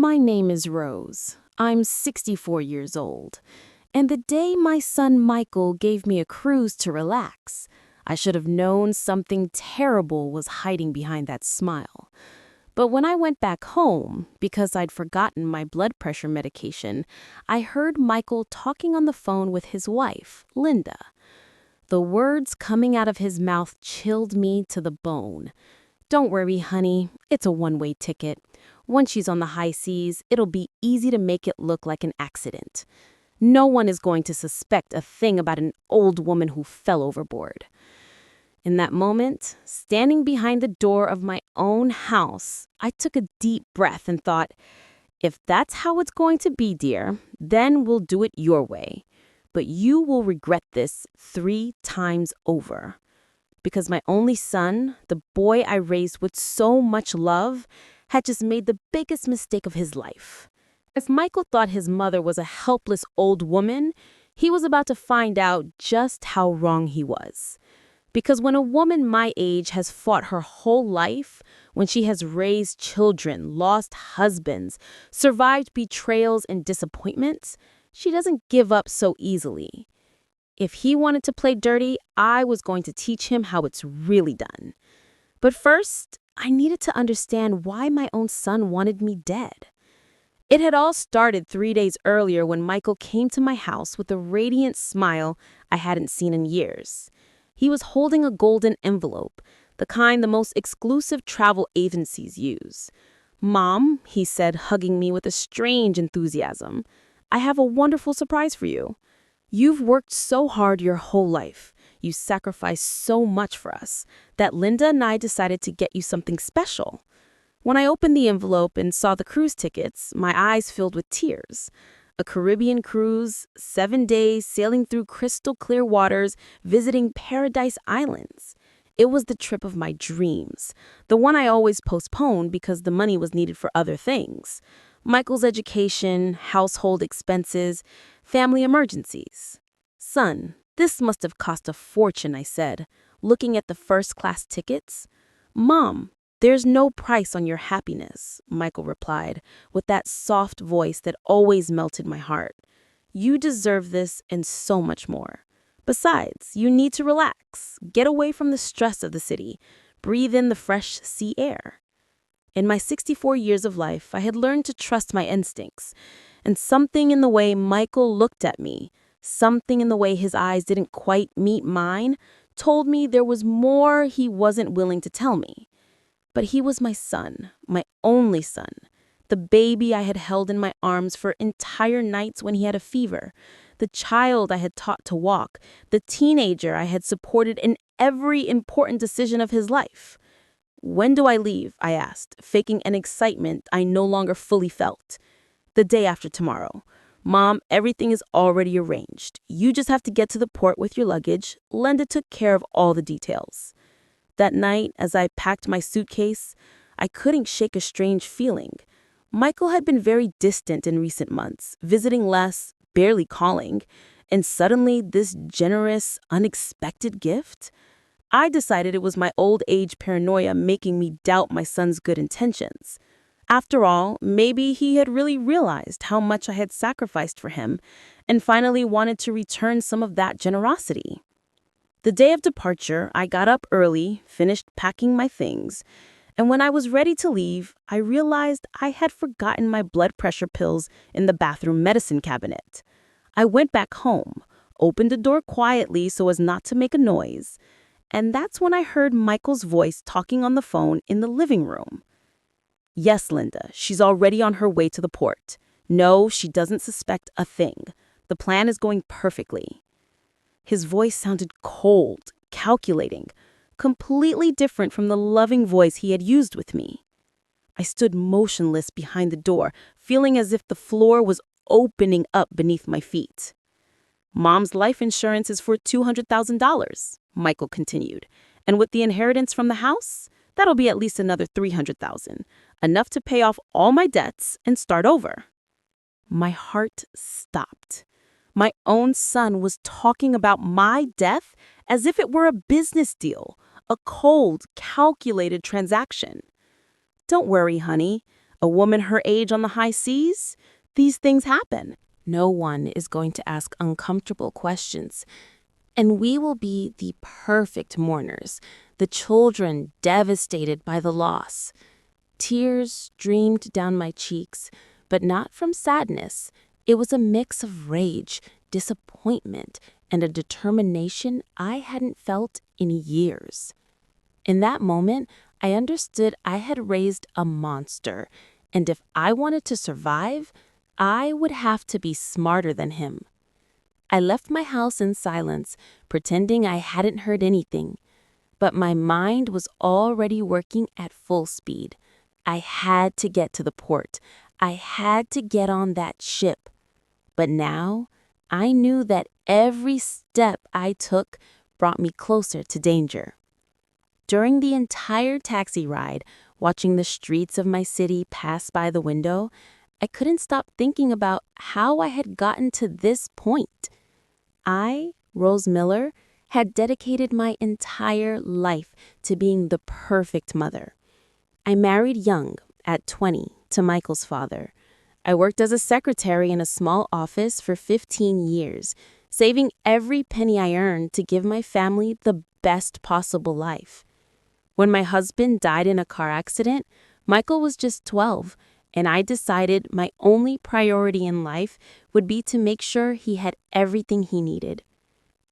My name is Rose. I'm 64 years old. And the day my son Michael gave me a cruise to relax, I should have known something terrible was hiding behind that smile. But when I went back home, because I'd forgotten my blood pressure medication, I heard Michael talking on the phone with his wife, Linda. The words coming out of his mouth chilled me to the bone. "Don't worry, honey. It's a one-way ticket. Once she's on the high seas, it'll be easy to make it look like an accident. No one is going to suspect a thing about an old woman who fell overboard." In that moment, standing behind the door of my own house, I took a deep breath and thought, if that's how it's going to be, dear, then we'll do it your way. But you will regret this 3 times over. Because my only son, the boy I raised with so much love, had just made the biggest mistake of his life. If Michael thought his mother was a helpless old woman, he was about to find out just how wrong he was. Because when a woman my age has fought her whole life, when she has raised children, lost husbands, survived betrayals and disappointments, she doesn't give up so easily. If he wanted to play dirty, I was going to teach him how it's really done. But first, I needed to understand why my own son wanted me dead. It had all started 3 days earlier when Michael came to my house with a radiant smile I hadn't seen in years. He was holding a golden envelope, the kind the most exclusive travel agencies use. "Mom," he said, hugging me with a strange enthusiasm, "I have a wonderful surprise for you. You've worked so hard your whole life. You sacrificed so much for us that Linda and I decided to get you something special." When I opened the envelope and saw the cruise tickets, my eyes filled with tears. A Caribbean cruise, 7 days sailing through crystal clear waters, visiting paradise islands. It was the trip of my dreams, the one I always postponed because the money was needed for other things. Michael's education, household expenses, family emergencies. "Son, this must have cost a fortune," I said, looking at the first-class tickets. "Mom, there's no price on your happiness," Michael replied, with that soft voice that always melted my heart. "You deserve this and so much more. Besides, you need to relax, get away from the stress of the city, breathe in the fresh sea air." In my 64 years of life, I had learned to trust my instincts, and something in the way Michael looked at me, something in the way his eyes didn't quite meet mine, told me there was more he wasn't willing to tell me. But he was my son, my only son, the baby I had held in my arms for entire nights when he had a fever, the child I had taught to walk, the teenager I had supported in every important decision of his life. "When do I leave?" I asked, faking an excitement I no longer fully felt. "The day after tomorrow. Mom, everything is already arranged. You just have to get to the port with your luggage. Linda took care of all the details." That night, as I packed my suitcase, I couldn't shake a strange feeling. Michael had been very distant in recent months, visiting less, barely calling, and suddenly this generous, unexpected gift? I decided it was my old age paranoia making me doubt my son's good intentions. After all, maybe he had really realized how much I had sacrificed for him and finally wanted to return some of that generosity. The day of departure, I got up early, finished packing my things, and when I was ready to leave, I realized I had forgotten my blood pressure pills in the bathroom medicine cabinet. I went back home, opened the door quietly so as not to make a noise, and that's when I heard Michael's voice talking on the phone in the living room. "Yes, Linda, she's already on her way to the port. No, she doesn't suspect a thing. The plan is going perfectly." His voice sounded cold, calculating, completely different from the loving voice he had used with me. I stood motionless behind the door, feeling as if the floor was opening up beneath my feet. "Mom's life insurance is for $200,000, Michael continued. "And with the inheritance from the house, that'll be at least another $300,000, enough to pay off all my debts and start over." My heart stopped. My own son was talking about my death as if it were a business deal, a cold, calculated transaction. "Don't worry, honey. A woman her age on the high seas? These things happen. No one is going to ask uncomfortable questions. And we will be the perfect mourners, the children devastated by the loss. Tears streamed down my cheeks, but not from sadness. It was a mix of rage, disappointment, and a determination I hadn't felt in years. In that moment, I understood I had raised a monster, and if I wanted to survive, I would have to be smarter than him. I left my house in silence, pretending I hadn't heard anything. But my mind was already working at full speed. I had to get to the port. I had to get on that ship. But now, I knew that every step I took brought me closer to danger. During the entire taxi ride, watching the streets of my city pass by the window, I couldn't stop thinking about how I had gotten to this point. I, Rose Miller, had dedicated my entire life to being the perfect mother. I married young, at 20, to Michael's father. I worked as a secretary in a small office for 15 years, saving every penny I earned to give my family the best possible life. When my husband died in a car accident, Michael was just 12, and I decided my only priority in life would be to make sure he had everything he needed.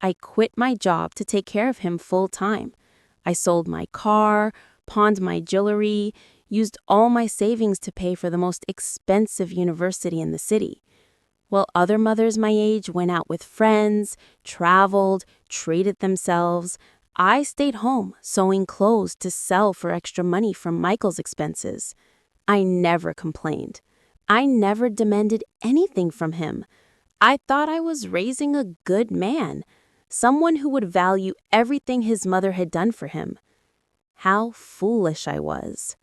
I quit my job to take care of him full time. I sold my car, pawned my jewelry, used all my savings to pay for the most expensive university in the city. While other mothers my age went out with friends, traveled, treated themselves, I stayed home sewing clothes to sell for extra money from Michael's expenses. I never complained. I never demanded anything from him. I thought I was raising a good man, someone who would value everything his mother had done for him. How foolish I was.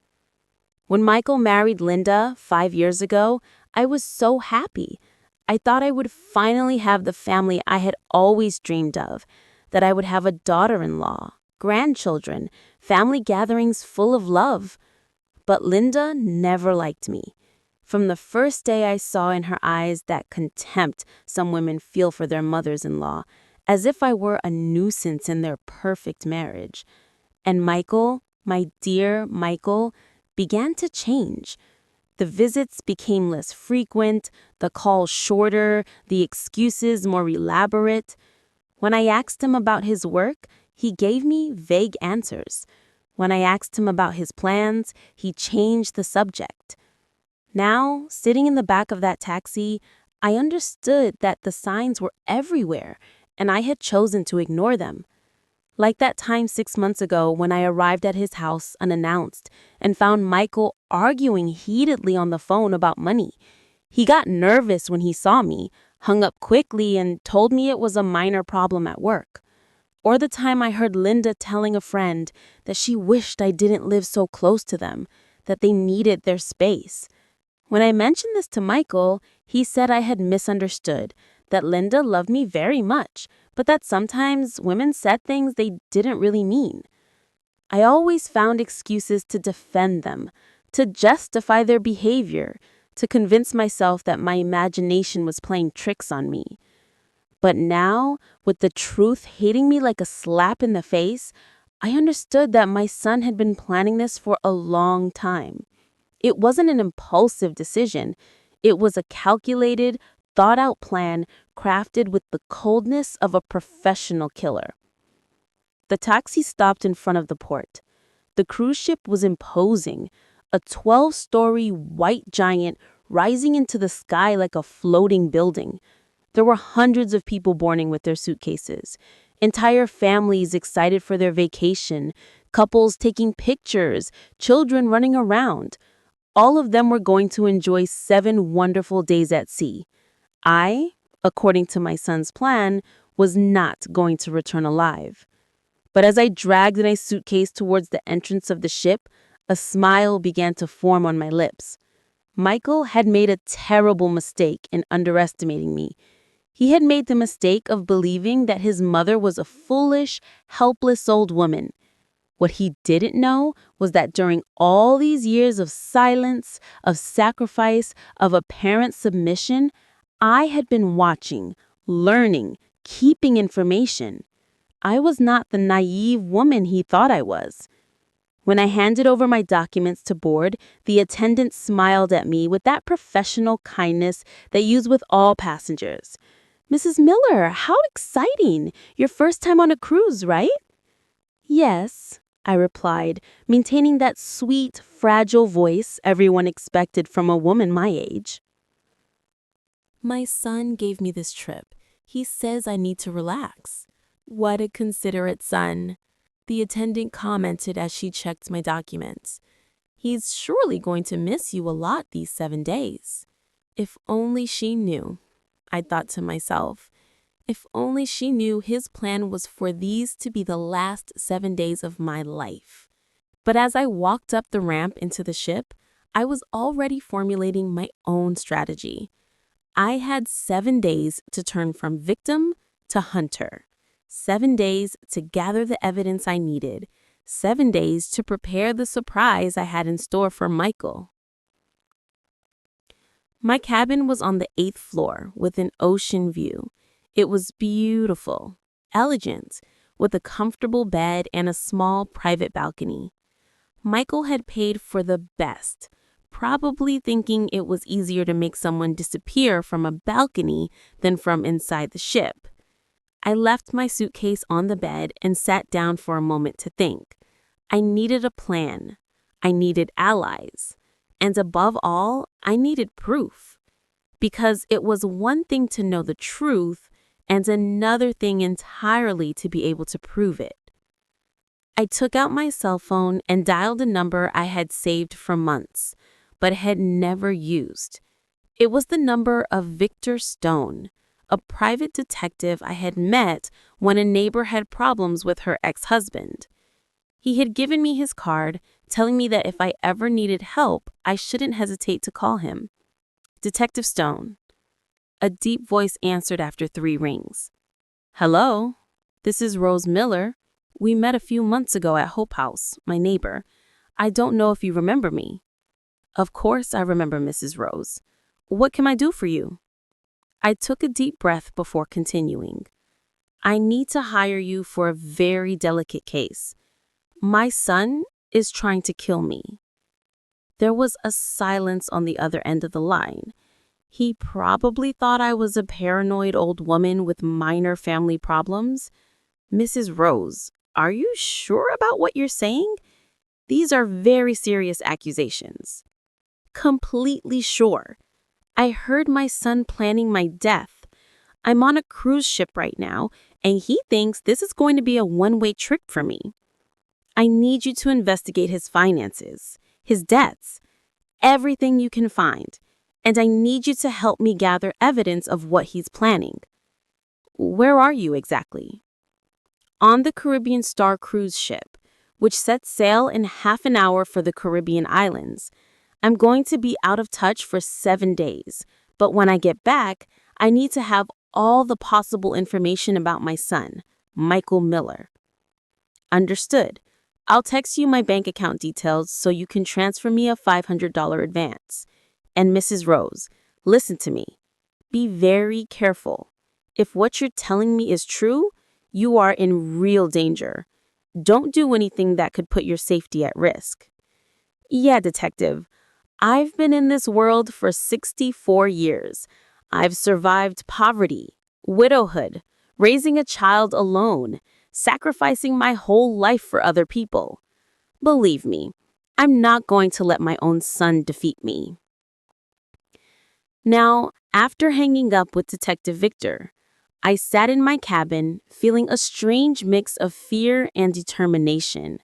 When Michael married Linda 5 years ago, I was so happy. I thought I would finally have the family I had always dreamed of, that I would have a daughter-in-law, grandchildren, family gatherings full of love. But Linda never liked me. From the first day I saw in her eyes that contempt some women feel for their mothers-in-law, as if I were a nuisance in their perfect marriage. And Michael, my dear Michael, began to change. The visits became less frequent, the calls shorter, the excuses more elaborate. When I asked him about his work, he gave me vague answers. When I asked him about his plans, he changed the subject. Now, sitting in the back of that taxi, I understood that the signs were everywhere, and I had chosen to ignore them. Like that time 6 months ago when I arrived at his house unannounced and found Michael arguing heatedly on the phone about money. He got nervous when he saw me, hung up quickly, and told me it was a minor problem at work. Or the time I heard Linda telling a friend that she wished I didn't live so close to them, that they needed their space. When I mentioned this to Michael, he said I had misunderstood, that Linda loved me very much, but that sometimes women said things they didn't really mean. I always found excuses to defend them, to justify their behavior, to convince myself that my imagination was playing tricks on me. But now, with the truth hitting me like a slap in the face, I understood that my son had been planning this for a long time. It wasn't an impulsive decision. It was a calculated, thought-out plan crafted with the coldness of a professional killer. The taxi stopped in front of the port. The cruise ship was imposing, a 12-story white giant rising into the sky like a floating building. There were hundreds of people boarding with their suitcases, entire families excited for their vacation, couples taking pictures, children running around. All of them were going to enjoy 7 wonderful days at sea. I, according to my son's plan, was not going to return alive. But as I dragged my suitcase towards the entrance of the ship, a smile began to form on my lips. Michael had made a terrible mistake in underestimating me. He had made the mistake of believing that his mother was a foolish, helpless old woman. What he didn't know was that during all these years of silence, of sacrifice, of apparent submission, I had been watching, learning, keeping information. I was not the naive woman he thought I was. When I handed over my documents to board, the attendant smiled at me with that professional kindness they use with all passengers. "Mrs. Miller, how exciting! Your first time on a cruise, right?" "Yes," I replied, maintaining that sweet, fragile voice everyone expected from a woman my age. "My son gave me this trip. He says I need to relax." "What a considerate son," the attendant commented as she checked my documents. "He's surely going to miss you a lot these 7 days." If only she knew, I thought to myself. If only she knew his plan was for these to be the last 7 days of my life. But as I walked up the ramp into the ship, I was already formulating my own strategy. I had 7 days to turn from victim to hunter. 7 days to gather the evidence I needed. 7 days to prepare the surprise I had in store for Michael. My cabin was on the 8th floor with an ocean view. It was beautiful, elegant, with a comfortable bed and a small private balcony. Michael had paid for the best, probably thinking it was easier to make someone disappear from a balcony than from inside the ship. I left my suitcase on the bed and sat down for a moment to think. I needed a plan. I needed allies. And above all, I needed proof. Because it was one thing to know the truth and another thing entirely to be able to prove it. I took out my cell phone and dialed a number I had saved for months, but had never used. It was the number of Victor Stone, a private detective I had met when a neighbor had problems with her ex-husband. He had given me his card, telling me that if I ever needed help, I shouldn't hesitate to call him. "Detective Stone." A deep voice answered after 3 rings. "Hello, this is Rose Miller. We met a few months ago at Hope House, my neighbor. I don't know if you remember me." "Of course I remember, Mrs. Rose. What can I do for you?" I took a deep breath before continuing. "I need to hire you for a very delicate case. My son is trying to kill me." There was a silence on the other end of the line. He probably thought I was a paranoid old woman with minor family problems. "Mrs. Rose, are you sure about what you're saying? These are very serious accusations." "Completely sure. I heard my son planning my death. I'm on a cruise ship right now, and he thinks this is going to be a one-way trip for me. I need you to investigate his finances, his debts, everything you can find, and I need you to help me gather evidence of what he's planning." "Where are you exactly?" "On the Caribbean Star cruise ship, which sets sail in half an hour for the Caribbean islands. I'm going to be out of touch for 7 days, but when I get back, I need to have all the possible information about my son, Michael Miller." "Understood. I'll text you my bank account details so you can transfer me a $500 advance. And Mrs. Rose, listen to me. Be very careful. If what you're telling me is true, you are in real danger. Don't do anything that could put your safety at risk." "Yeah, detective. I've been in this world for 64 years. I've survived poverty, widowhood, raising a child alone, sacrificing my whole life for other people. Believe me, I'm not going to let my own son defeat me." Now, after hanging up with Detective Victor, I sat in my cabin feeling a strange mix of fear and determination.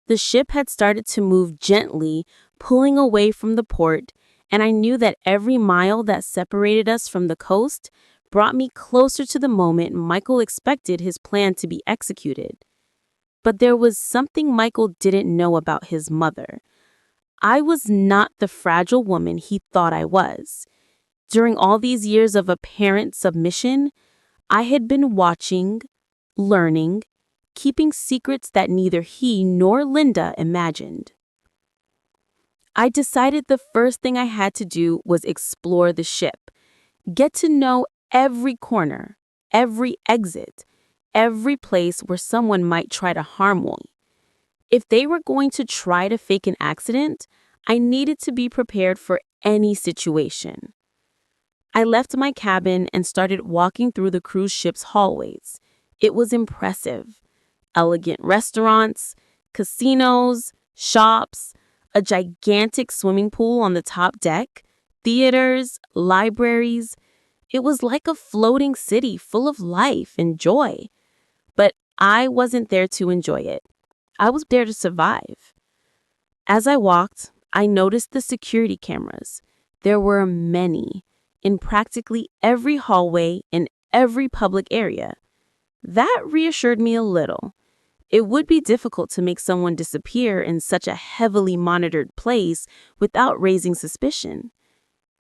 The ship had started to move gently, pulling away from the port, and I knew that every mile that separated us from the coast brought me closer to the moment Michael expected his plan to be executed. But there was something Michael didn't know about his mother. I was not the fragile woman he thought I was. During all these years of apparent submission, I had been watching, learning, keeping secrets that neither he nor Linda imagined. I decided the first thing I had to do was explore the ship, get to know every corner, every exit, every place where someone might try to harm me. If they were going to try to fake an accident, I needed to be prepared for any situation. I left my cabin and started walking through the cruise ship's hallways. It was impressive. Elegant restaurants, casinos, shops, a gigantic swimming pool on the top deck, theaters, libraries. It was like a floating city full of life and joy. But I wasn't there to enjoy it. I was there to survive. As I walked, I noticed the security cameras. There were many, in practically every hallway in every public area. That reassured me a little. It would be difficult to make someone disappear in such a heavily monitored place without raising suspicion.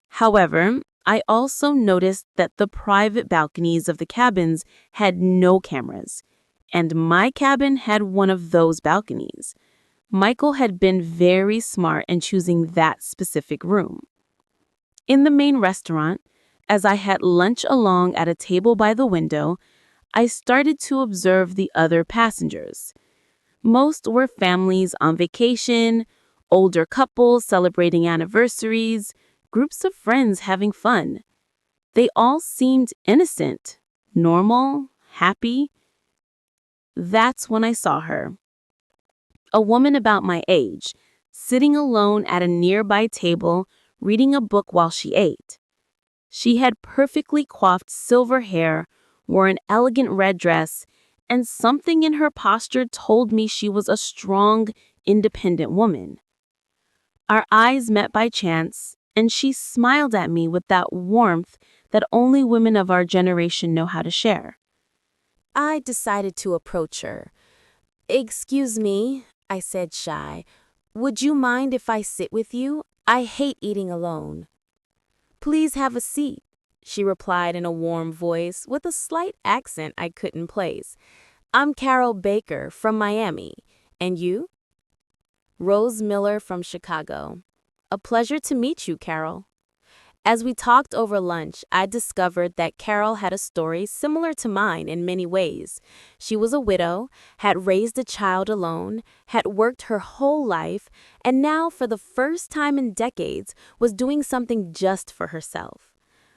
However, I also noticed that the private balconies of the cabins had no cameras, and my cabin had one of those balconies. Michael had been very smart in choosing that specific room. In the main restaurant, as I had lunch along at a table by the window, I started to observe the other passengers. Most were families on vacation, older couples celebrating anniversaries, groups of friends having fun. They all seemed innocent, normal, happy. That's when I saw her. A woman about my age, sitting alone at a nearby table, reading a book while she ate. She had perfectly coiffed silver hair, wore an elegant red dress, and something in her posture told me she was a strong, independent woman. Our eyes met by chance, and she smiled at me with that warmth that only women of our generation know how to share. I decided to approach her. "Excuse me," I said shy. "Would you mind if I sit with you? I hate eating alone." "Please have a seat," she replied in a warm voice with a slight accent I couldn't place. "I'm Carol Baker from Miami. And you?" "Rose Miller from Chicago." "A pleasure to meet you, Carol." As we talked over lunch, I discovered that Carol had a story similar to mine in many ways. She was a widow, had raised a child alone, had worked her whole life, and now, for the first time in decades, was doing something just for herself.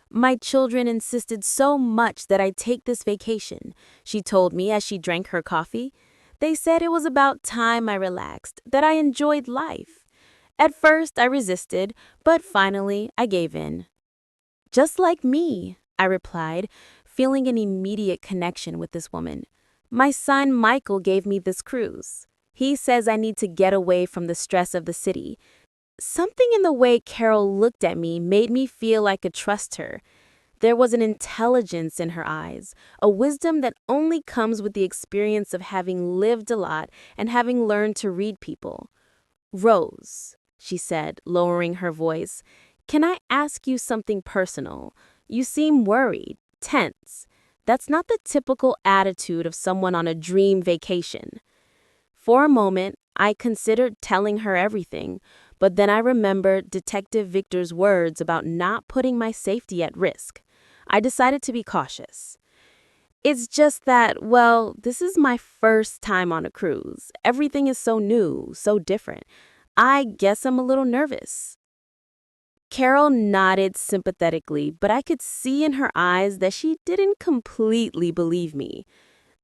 "My children insisted so much that I take this vacation," she told me as she drank her coffee. "They said it was about time I relaxed, that I enjoyed life." At first, I resisted, but finally, I gave in. "Just like me," I replied, feeling an immediate connection with this woman. "My son Michael gave me this cruise. He says I need to get away from the stress of the city." Something in the way Carol looked at me made me feel I could trust her. There was an intelligence in her eyes, a wisdom that only comes with the experience of having lived a lot and having learned to read people. "Rose," she said, lowering her voice, "can I ask you something personal? You seem worried, tense. That's not the typical attitude of someone on a dream vacation." For a moment, I considered telling her everything, but then I remembered Detective Victor's words about not putting my safety at risk. I decided to be cautious. "It's just that, well, this is my first time on a cruise. Everything is so new, so different. I guess I'm a little nervous." Carol nodded sympathetically, but I could see in her eyes that she didn't completely believe me.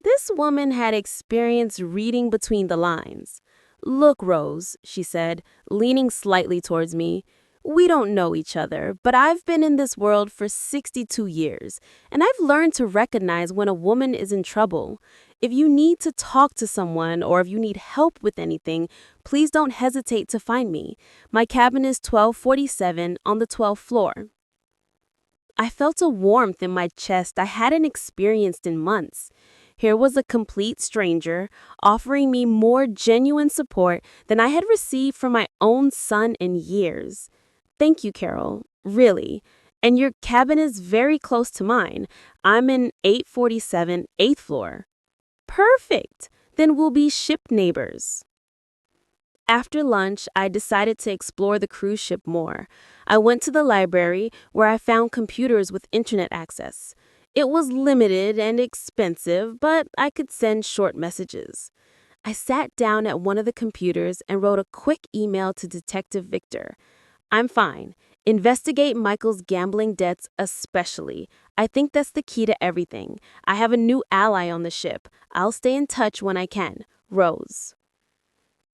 This woman had experience reading between the lines. "Look, Rose," she said, leaning slightly towards me, "we don't know each other, but I've been in this world for 62 years, and I've learned to recognize when a woman is in trouble. If you need to talk to someone or if you need help with anything, please don't hesitate to find me. My cabin is 1247 on the 12th floor." I felt a warmth in my chest I hadn't experienced in months. Here was a complete stranger offering me more genuine support than I had received from my own son in years. "Thank you, Carol. Really. And your cabin is very close to mine. I'm in 847 8th floor." "Perfect," then we'll be ship neighbors. After lunch, I decided to explore the cruise ship more. I went to the library where I found computers with internet access. It was limited and expensive, but I could send short messages. I sat down at one of the computers and wrote a quick email to Detective Victor. I'm fine. Investigate Michael's gambling debts especially. I think that's the key to everything. I have a new ally on the ship. I'll stay in touch when I can. Rose.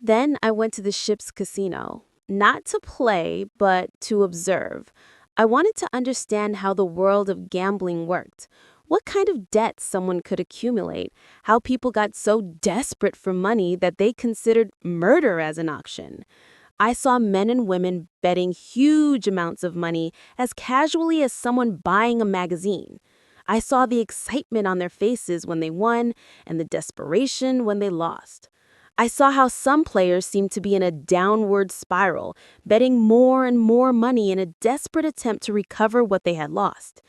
Then I went to the ship's casino. Not to play, but to observe. I wanted to understand how the world of gambling worked. What kind of debts someone could accumulate, how people got so desperate for money that they considered murder as an option. I saw men and women betting huge amounts of money as casually as someone buying a magazine. I saw the excitement on their faces when they won and the desperation when they lost. I saw how some players seemed to be in a downward spiral, betting more and more money in a desperate attempt to recover what they had lost.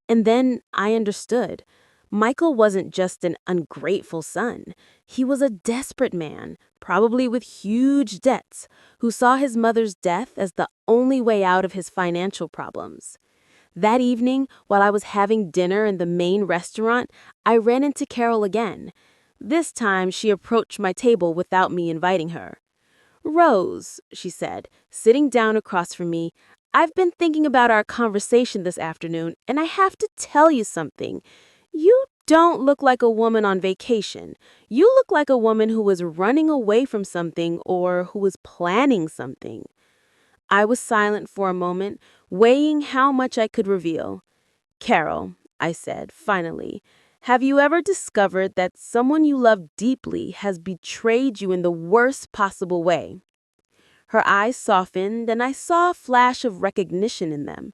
And then I understood. Michael wasn't just an ungrateful son. He was a desperate man, probably with huge debts, who saw his mother's death as the only way out of his financial problems. That evening, while I was having dinner in the main restaurant, I ran into Carol again. This time, she approached my table without me inviting her. "Rose," she said, sitting down across from me, "I've been thinking about our conversation this afternoon, and I have to tell you something. You don't look like a woman on vacation. You look like a woman who was running away from something or who was planning something." I was silent for a moment, weighing how much I could reveal. "Carol," I said, finally, "have you ever discovered that someone you love deeply has betrayed you in the worst possible way?" Her eyes softened, and I saw a flash of recognition in them.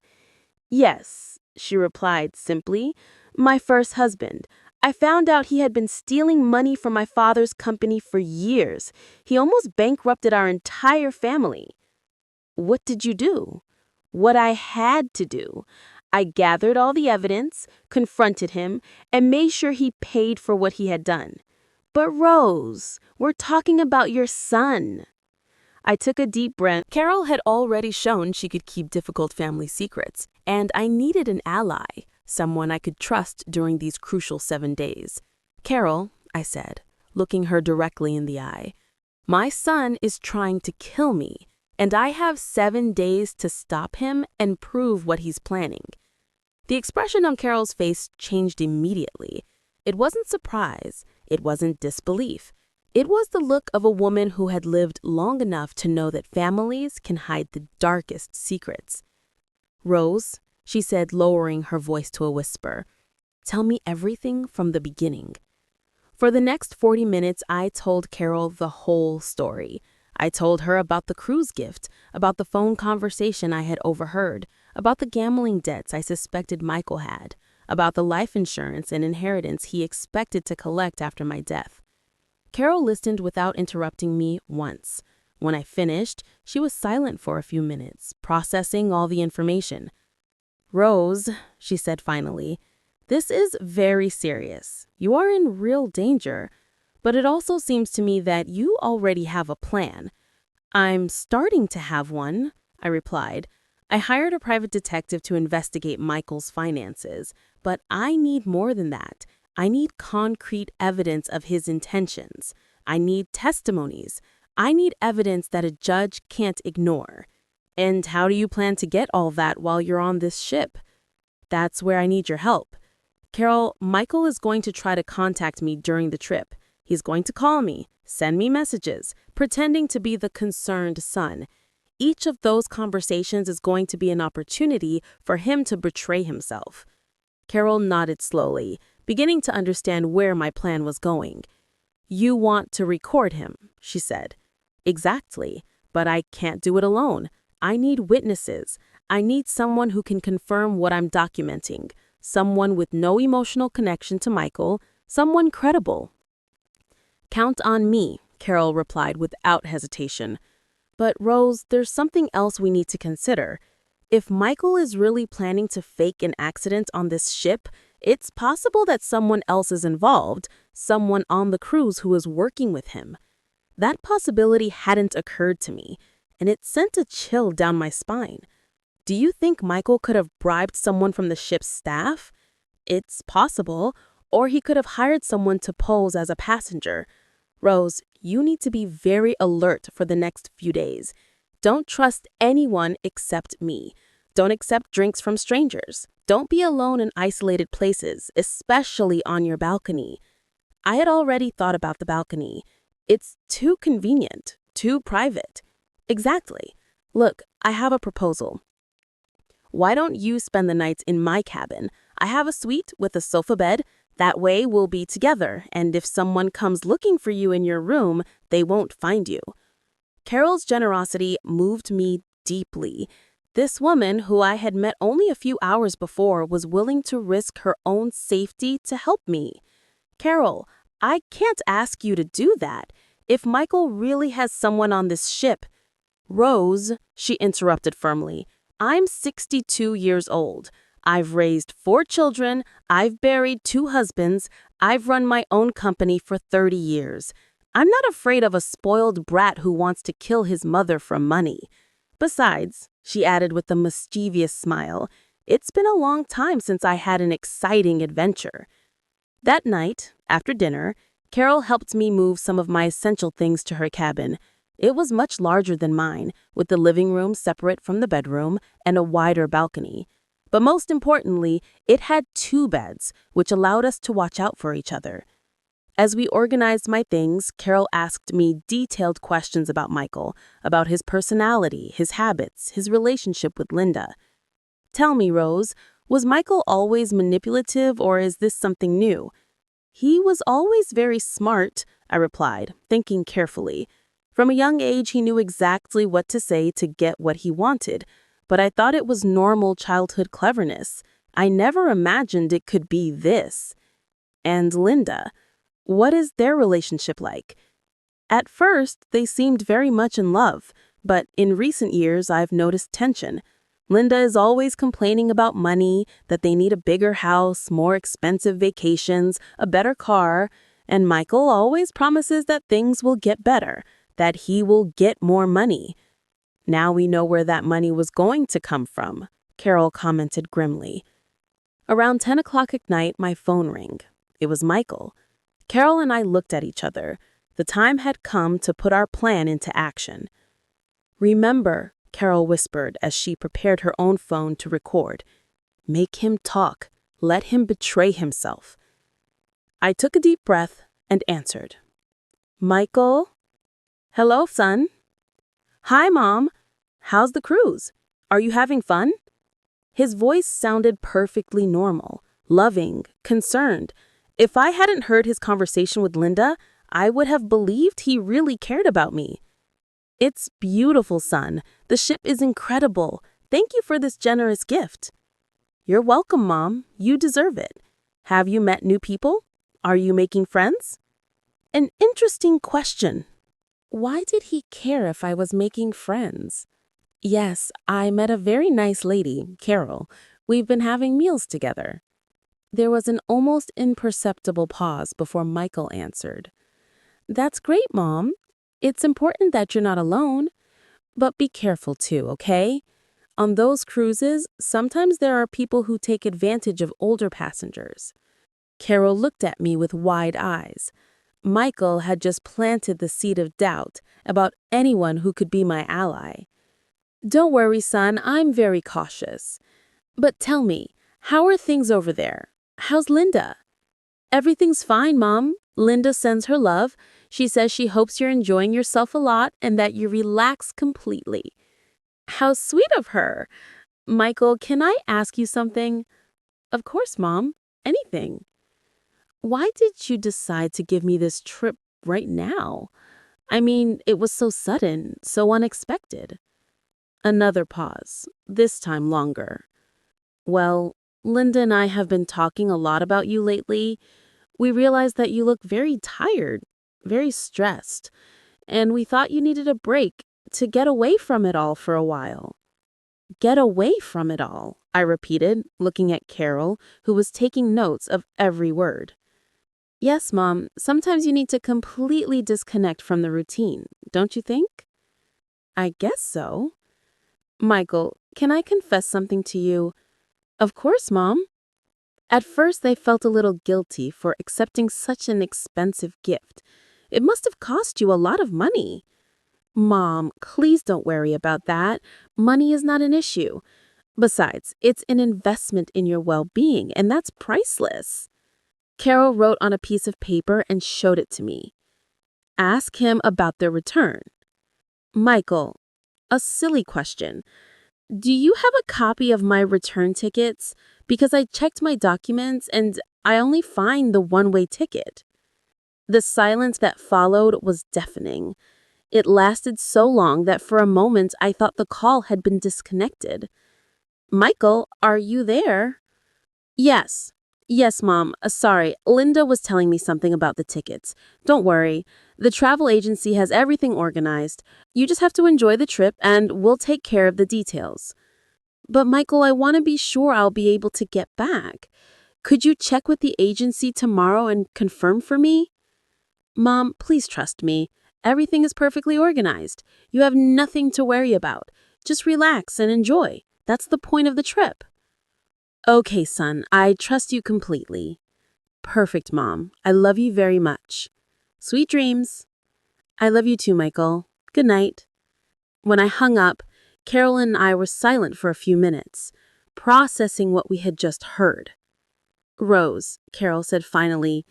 "Yes," she replied simply, "my first husband. I found out he had been stealing money from my father's company for years. He almost bankrupted our entire family." What did you do? What I had to do. I gathered all the evidence, confronted him, and made sure he paid for what he had done. "But Rose, we're talking about your son." I took a deep breath. Carol had already shown she could keep difficult family secrets, and I needed an ally, someone I could trust during these crucial 7 days. "Carol," I said, looking her directly in the eye, "my son is trying to kill me, and I have 7 days to stop him and prove what he's planning." The expression on Carol's face changed immediately. It wasn't surprise. It wasn't disbelief. It was the look of a woman who had lived long enough to know that families can hide the darkest secrets. "Rose," she said, lowering her voice to a whisper, "tell me everything from the beginning." For the next 40 minutes, I told Carol the whole story. I told her about the cruise gift, about the phone conversation I had overheard, about the gambling debts I suspected Michael had, about the life insurance and inheritance he expected to collect after my death. Carol listened without interrupting me once. When I finished, she was silent for a few minutes, processing all the information. "Rose," she said finally, "this is very serious. You are in real danger. But it also seems to me that you already have a plan." "I'm starting to have one," I replied. "I hired a private detective to investigate Michael's finances, but I need more than that. I need concrete evidence of his intentions. I need testimonies. I need evidence that a judge can't ignore." "And how do you plan to get all that while you're on this ship?" "That's where I need your help. Carol, Michael is going to try to contact me during the trip. He's going to call me, send me messages, pretending to be the concerned son. Each of those conversations is going to be an opportunity for him to betray himself." Carol nodded slowly, beginning to understand where my plan was going. "You want to record him," she said. "Exactly, but I can't do it alone. I need witnesses. I need someone who can confirm what I'm documenting, someone with no emotional connection to Michael, someone credible." "Count on me," Carol replied without hesitation. "But Rose, there's something else we need to consider. If Michael is really planning to fake an accident on this ship, it's possible that someone else is involved, someone on the cruise who was working with him. That possibility hadn't occurred to me, and it sent a chill down my spine. Do you think Michael could have bribed someone from the ship's staff? It's possible, or he could have hired someone to pose as a passenger. Rose, you need to be very alert for the next few days. Don't trust anyone except me. Don't accept drinks from strangers. Don't be alone in isolated places, especially on your balcony. I had already thought about the balcony. It's too convenient, too private. Exactly. Look, I have a proposal. Why don't you spend the nights in my cabin? I have a suite with a sofa bed. That way we'll be together, and if someone comes looking for you in your room, they won't find you. Carol's generosity moved me deeply. This woman, who I had met only a few hours before, was willing to risk her own safety to help me. Carol, I can't ask you to do that. If Michael really has someone on this ship— Rose, she interrupted firmly, I'm 62 years old. I've raised 4 children, I've buried 2 husbands, I've run my own company for 30 years. I'm not afraid of a spoiled brat who wants to kill his mother for money. Besides, she added with a mischievous smile, it's been a long time since I had an exciting adventure. That night, after dinner, Carol helped me move some of my essential things to her cabin. It was much larger than mine, with the living room separate from the bedroom and a wider balcony. But most importantly, it had 2 beds, which allowed us to watch out for each other. As we organized my things, Carol asked me detailed questions about Michael, about his personality, his habits, his relationship with Linda. Tell me, Rose, was Michael always manipulative, or is this something new? He was always very smart, I replied, thinking carefully. From a young age, he knew exactly what to say to get what he wanted, but I thought it was normal childhood cleverness. I never imagined it could be this. And Linda, what is their relationship like? At first, they seemed very much in love, but in recent years, I've noticed tension. Linda is always complaining about money, that they need a bigger house, more expensive vacations, a better car, and Michael always promises that things will get better, that he will get more money. Now we know where that money was going to come from, Carol commented grimly. Around 10 o'clock at night, my phone rang. It was Michael. Carol and I looked at each other. The time had come to put our plan into action. Remember, Carol whispered as she prepared her own phone to record. Make him talk. Let him betray himself. I took a deep breath and answered. Michael? Hello, son. Hi, Mom. How's the cruise? Are you having fun? His voice sounded perfectly normal, loving, concerned. If I hadn't heard his conversation with Linda, I would have believed he really cared about me. It's beautiful, son. The ship is incredible. Thank you for this generous gift. You're welcome, Mom. You deserve it. Have you met new people? Are you making friends? An interesting question. Why did he care if I was making friends? Yes, I met a very nice lady, Carol. We've been having meals together. There was an almost imperceptible pause before Michael answered. That's great, Mom. It's important that you're not alone. But be careful too, okay? On those cruises, sometimes there are people who take advantage of older passengers. Carol looked at me with wide eyes. Michael had just planted the seed of doubt about anyone who could be my ally. Don't worry, son, I'm very cautious. But tell me, how are things over there? How's Linda? Everything's fine, Mom. Linda sends her love. She says she hopes you're enjoying yourself a lot and that you relax completely. How sweet of her. Michael, can I ask you something? Of course, Mom. Anything. Why did you decide to give me this trip right now? I mean, it was so sudden, so unexpected. Another pause, this time longer. Well, Linda and I have been talking a lot about you lately. We realized that you look very tired, very stressed, and we thought you needed a break to get away from it all for a while. Get away from it all, I repeated, looking at Carol, who was taking notes of every word. Yes, Mom. Sometimes you need to completely disconnect from the routine, don't you think? I guess so. Michael, can I confess something to you? Of course, Mom. At first, they felt a little guilty for accepting such an expensive gift. It must have cost you a lot of money. Mom, please don't worry about that. Money is not an issue. Besides, it's an investment in your well-being, and that's priceless. Carol wrote on a piece of paper and showed it to me. Ask him about their return. Michael, a silly question. Do you have a copy of my return tickets? Because I checked my documents and I only find the one-way ticket. The silence that followed was deafening. It lasted so long that for a moment I thought the call had been disconnected. Michael, are you there? Yes. Yes, Mom. Sorry, Linda was telling me something about the tickets. Don't worry. The travel agency has everything organized. You just have to enjoy the trip and we'll take care of the details. But Michael, I want to be sure I'll be able to get back. Could you check with the agency tomorrow and confirm for me? Mom, please trust me. Everything is perfectly organized. You have nothing to worry about. Just relax and enjoy. That's the point of the trip. Okay, son, I trust you completely. Perfect, Mom. I love you very much. Sweet dreams. I love you too, Michael. Good night. When I hung up, Carol and I were silent for a few minutes, processing what we had just heard. Rose, Carol said finally,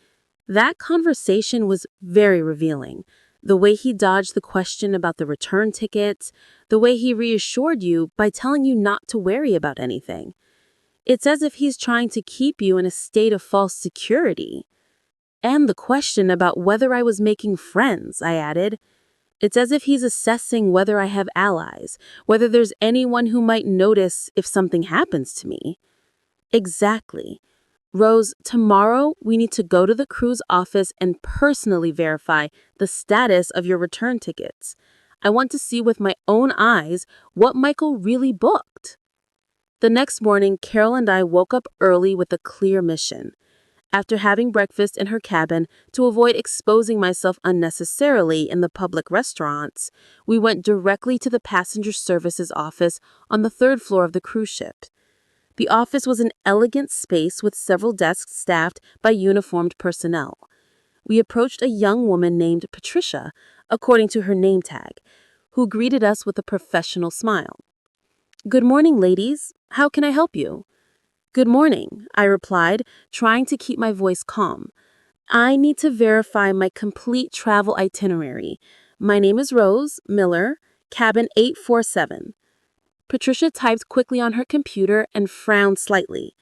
that conversation was very revealing. The way he dodged the question about the return tickets, the way he reassured you by telling you not to worry about anything. It's as if he's trying to keep you in a state of false security. And the question about whether I was making friends, I added. It's as if he's assessing whether I have allies, whether there's anyone who might notice if something happens to me. Exactly. Rose, tomorrow we need to go to the cruise office and personally verify the status of your return tickets. I want to see with my own eyes what Michael really booked. The next morning, Carol and I woke up early with a clear mission. After having breakfast in her cabin to avoid exposing myself unnecessarily in the public restaurants, we went directly to the passenger services office on the third floor of the cruise ship. The office was an elegant space with several desks staffed by uniformed personnel. We approached a young woman named Patricia, according to her name tag, who greeted us with a professional smile. Good morning, ladies. How can I help you? Good morning, I replied, trying to keep my voice calm. I need to verify my complete travel itinerary. My name is Rose Miller, cabin 847. Patricia typed quickly on her computer and frowned slightly.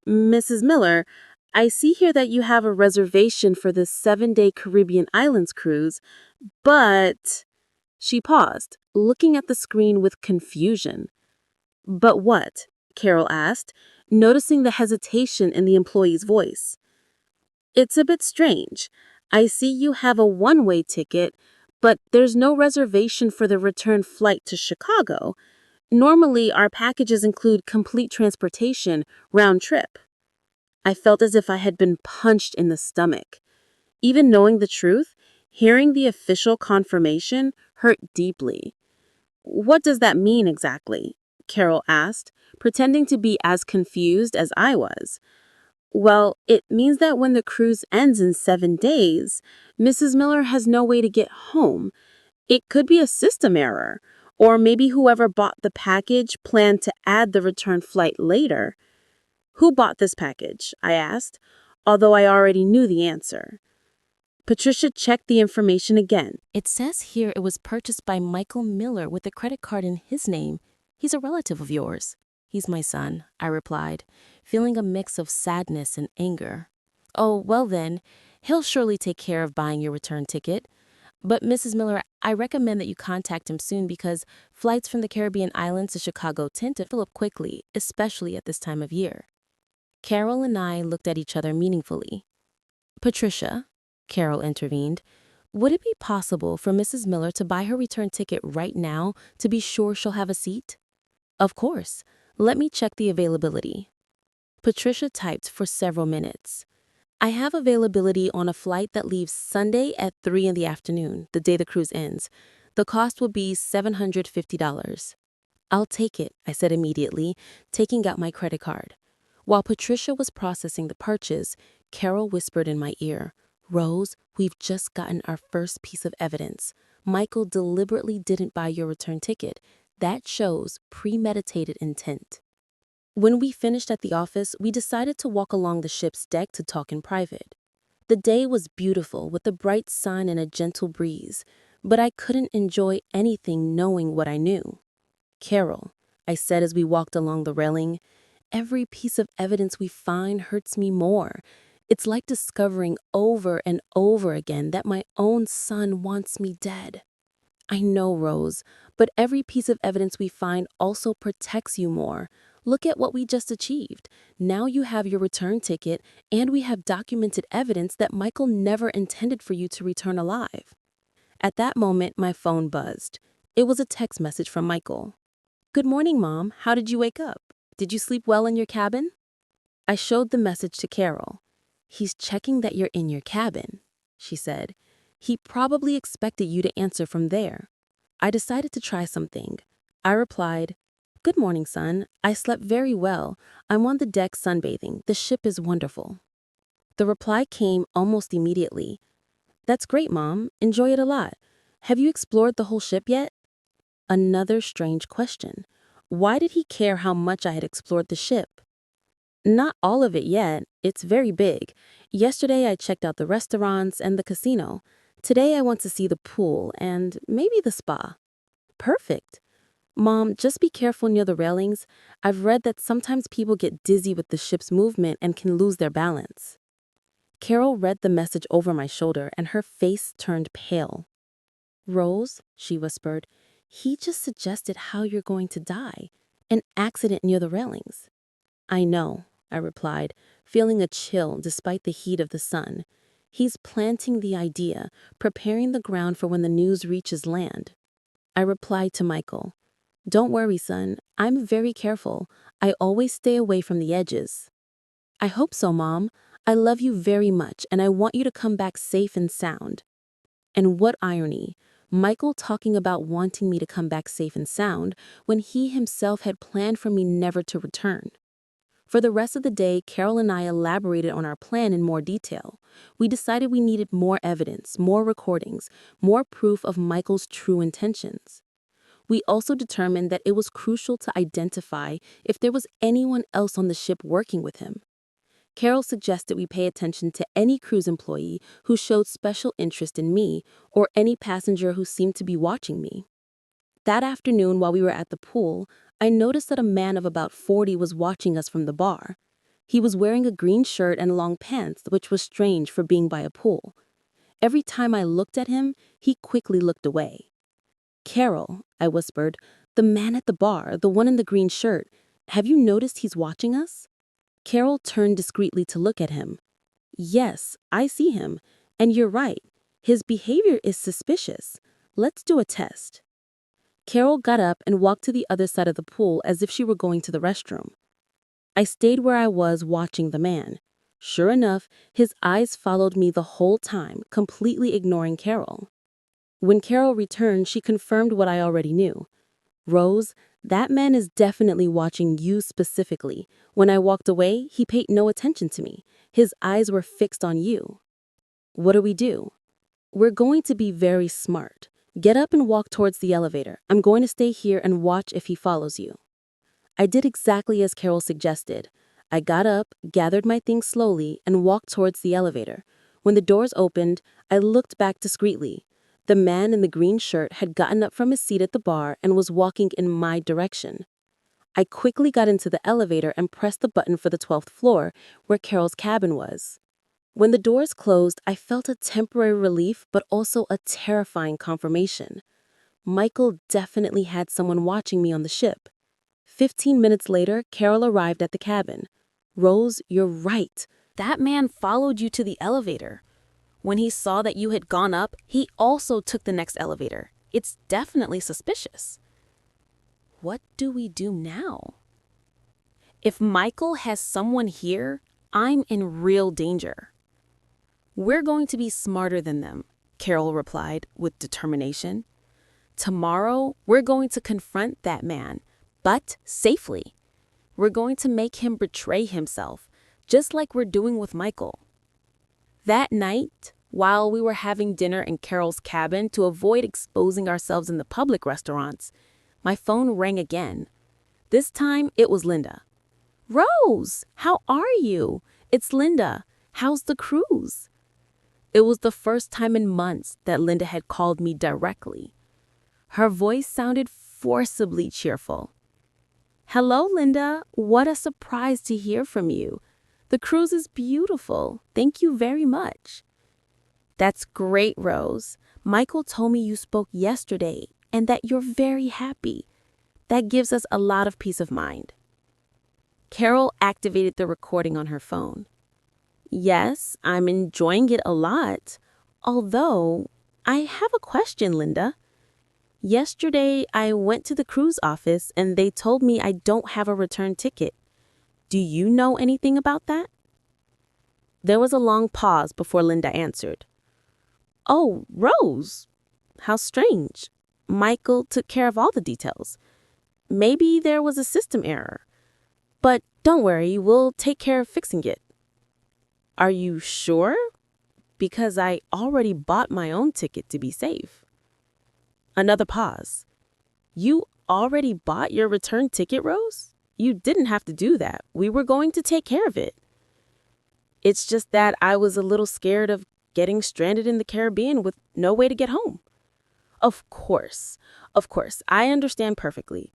Mrs. Miller, I see here that you have a reservation for the 7-day Caribbean Islands cruise, but... She paused, looking at the screen with confusion. But what? Carol asked, noticing the hesitation in the employee's voice. It's a bit strange. I see you have a one-way ticket, but there's no reservation for the return flight to Chicago. Normally, our packages include complete transportation, round trip. I felt as if I had been punched in the stomach. Even knowing the truth, hearing the official confirmation hurt deeply. What does that mean exactly? Carol asked, pretending to be as confused as I was. Well, it means that when the cruise ends in 7 days, Mrs. Miller has no way to get home. It could be a system error, or maybe whoever bought the package planned to add the return flight later. Who bought this package? I asked, although I already knew the answer. Patricia checked the information again. It says here it was purchased by Michael Miller with a credit card in his name. He's a relative of yours. He's my son, I replied, feeling a mix of sadness and anger. Oh, well then, he'll surely take care of buying your return ticket. But Mrs. Miller, I recommend that you contact him soon because flights from the Caribbean islands to Chicago tend to fill up quickly, especially at this time of year. Carol and I looked at each other meaningfully. Patricia, Carol intervened, would it be possible for Mrs. Miller to buy her return ticket right now to be sure she'll have a seat? Of course. Let me check the availability. Patricia typed for several minutes. I have availability on a flight that leaves Sunday at 3 in the afternoon, the day the cruise ends. The cost will be $750. I'll take it, I said immediately, taking out my credit card. While Patricia was processing the purchase, Carol whispered in my ear, "Rose, we've just gotten our first piece of evidence. Michael deliberately didn't buy your return ticket. That shows premeditated intent." When we finished at the office, we decided to walk along the ship's deck to talk in private. The day was beautiful with a bright sun and a gentle breeze, but I couldn't enjoy anything knowing what I knew. "Carol," I said as we walked along the railing, "every piece of evidence we find hurts me more. It's like discovering over and over again that my own son wants me dead." "I know, Rose, but every piece of evidence we find also protects you more. Look at what we just achieved. Now you have your return ticket, and we have documented evidence that Michael never intended for you to return alive." At that moment, my phone buzzed. It was a text message from Michael. "Good morning, Mom. How did you wake up? Did you sleep well in your cabin?" I showed the message to Carol. "He's checking that you're in your cabin," she said. "He probably expected you to answer from there." I decided to try something. I replied, "Good morning, son. I slept very well. I'm on the deck sunbathing. The ship is wonderful." The reply came almost immediately. "That's great, Mom. Enjoy it a lot. Have you explored the whole ship yet?" Another strange question. Why did he care how much I had explored the ship? "Not all of it yet. It's very big. Yesterday I checked out the restaurants and the casino. Today I want to see the pool and maybe the spa." "Perfect. Mom, just be careful near the railings. I've read that sometimes people get dizzy with the ship's movement and can lose their balance." Carol read the message over my shoulder and her face turned pale. "Rose," she whispered, "he just suggested how you're going to die. An accident near the railings." "I know," I replied, feeling a chill despite the heat of the sun. "He's planting the idea, preparing the ground for when the news reaches land." I replied to Michael, "Don't worry, son. I'm very careful. I always stay away from the edges." "I hope so, Mom. I love you very much, and I want you to come back safe and sound." And what irony, Michael talking about wanting me to come back safe and sound when he himself had planned for me never to return. For the rest of the day, Carol and I elaborated on our plan in more detail. We decided we needed more evidence, more recordings, more proof of Michael's true intentions. We also determined that it was crucial to identify if there was anyone else on the ship working with him. Carol suggested we pay attention to any cruise employee who showed special interest in me or any passenger who seemed to be watching me. That afternoon, while we were at the pool, I noticed that a man of about 40 was watching us from the bar. He was wearing a green shirt and long pants, which was strange for being by a pool. Every time I looked at him, he quickly looked away. "Carol," I whispered, "the man at the bar, the one in the green shirt, have you noticed he's watching us?" Carol turned discreetly to look at him. "Yes, I see him, and you're right. His behavior is suspicious. Let's do a test." Carol got up and walked to the other side of the pool as if she were going to the restroom. I stayed where I was watching the man. Sure enough, his eyes followed me the whole time, completely ignoring Carol. When Carol returned, she confirmed what I already knew. "Rose, that man is definitely watching you specifically. When I walked away, he paid no attention to me. His eyes were fixed on you." "What do we do?" "We're going to be very smart. Get up and walk towards the elevator. I'm going to stay here and watch if he follows you." I did exactly as Carol suggested. I got up, gathered my things slowly, and walked towards the elevator. When the doors opened, I looked back discreetly. The man in the green shirt had gotten up from his seat at the bar and was walking in my direction. I quickly got into the elevator and pressed the button for the 12th floor, where Carol's cabin was. When the doors closed, I felt a temporary relief but also a terrifying confirmation. Michael definitely had someone watching me on the ship. 15 minutes later, Carol arrived at the cabin. "Rose, you're right. That man followed you to the elevator. When he saw that you had gone up, he also took the next elevator. It's definitely suspicious." What do we do now? If Michael has someone here, I'm in real danger. We're going to be smarter than them, Carol replied with determination. Tomorrow, we're going to confront that man, but safely. We're going to make him betray himself, just like we're doing with Michael. That night, while we were having dinner in Carol's cabin to avoid exposing ourselves in the public restaurants, my phone rang again. This time, it was Linda. "Rose, how are you? It's Linda. How's the cruise?" It was the first time in months that Linda had called me directly. Her voice sounded forcibly cheerful. "Hello, Linda. What a surprise to hear from you. The cruise is beautiful. Thank you very much." "That's great, Rose. Michael told me you spoke yesterday and that you're very happy. That gives us a lot of peace of mind." Carol activated the recording on her phone. "Yes, I'm enjoying it a lot. Although, I have a question, Linda. Yesterday, I went to the cruise office and they told me I don't have a return ticket. Do you know anything about that?" There was a long pause before Linda answered. "Oh, Rose, how strange. Michael took care of all the details. Maybe there was a system error. But don't worry, we'll take care of fixing it." "Are you sure? Because I already bought my own ticket to be safe." Another pause. "You already bought your return ticket, Rose? You didn't have to do that. We were going to take care of it." "It's just that I was a little scared of getting stranded in the Caribbean with no way to get home." Of course. I understand perfectly.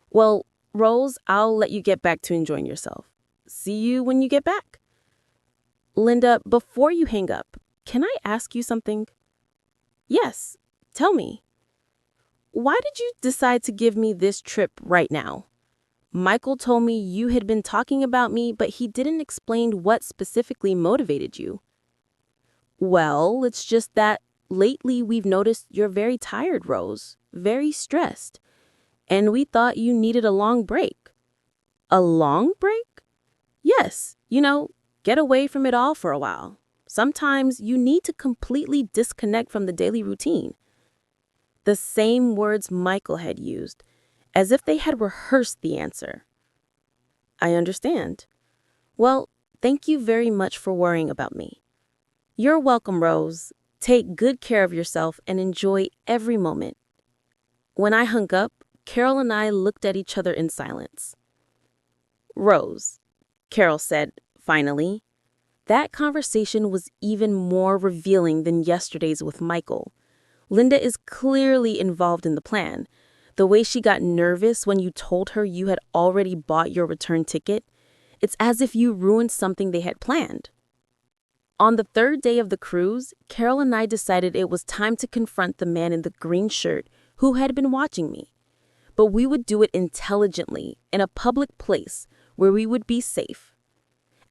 Well, Rose, I'll let you get back to enjoying yourself. See you when you get back." "Linda, before you hang up, can I ask you something?" "Yes, tell me." "Why did you decide to give me this trip right now? Michael told me you had been talking about me, but he didn't explain what specifically motivated you." "Well, it's just that lately we've noticed you're very tired, Rose, very stressed, and we thought you needed a long break." "A long break?" "Yes, get away from it all for a while. Sometimes you need to completely disconnect from the daily routine." The same words Michael had used, as if they had rehearsed the answer. "I understand. Well, thank you very much for worrying about me." "You're welcome, Rose. Take good care of yourself and enjoy every moment." When I hung up, Carol and I looked at each other in silence. "Rose," Carol said, finally, "that conversation was even more revealing than yesterday's with Michael. Linda is clearly involved in the plan. The way she got nervous when you told her you had already bought your return ticket, it's as if you ruined something they had planned." On the third day of the cruise, Carol and I decided it was time to confront the man in the green shirt who had been watching me. But we would do it intelligently, in a public place where we would be safe.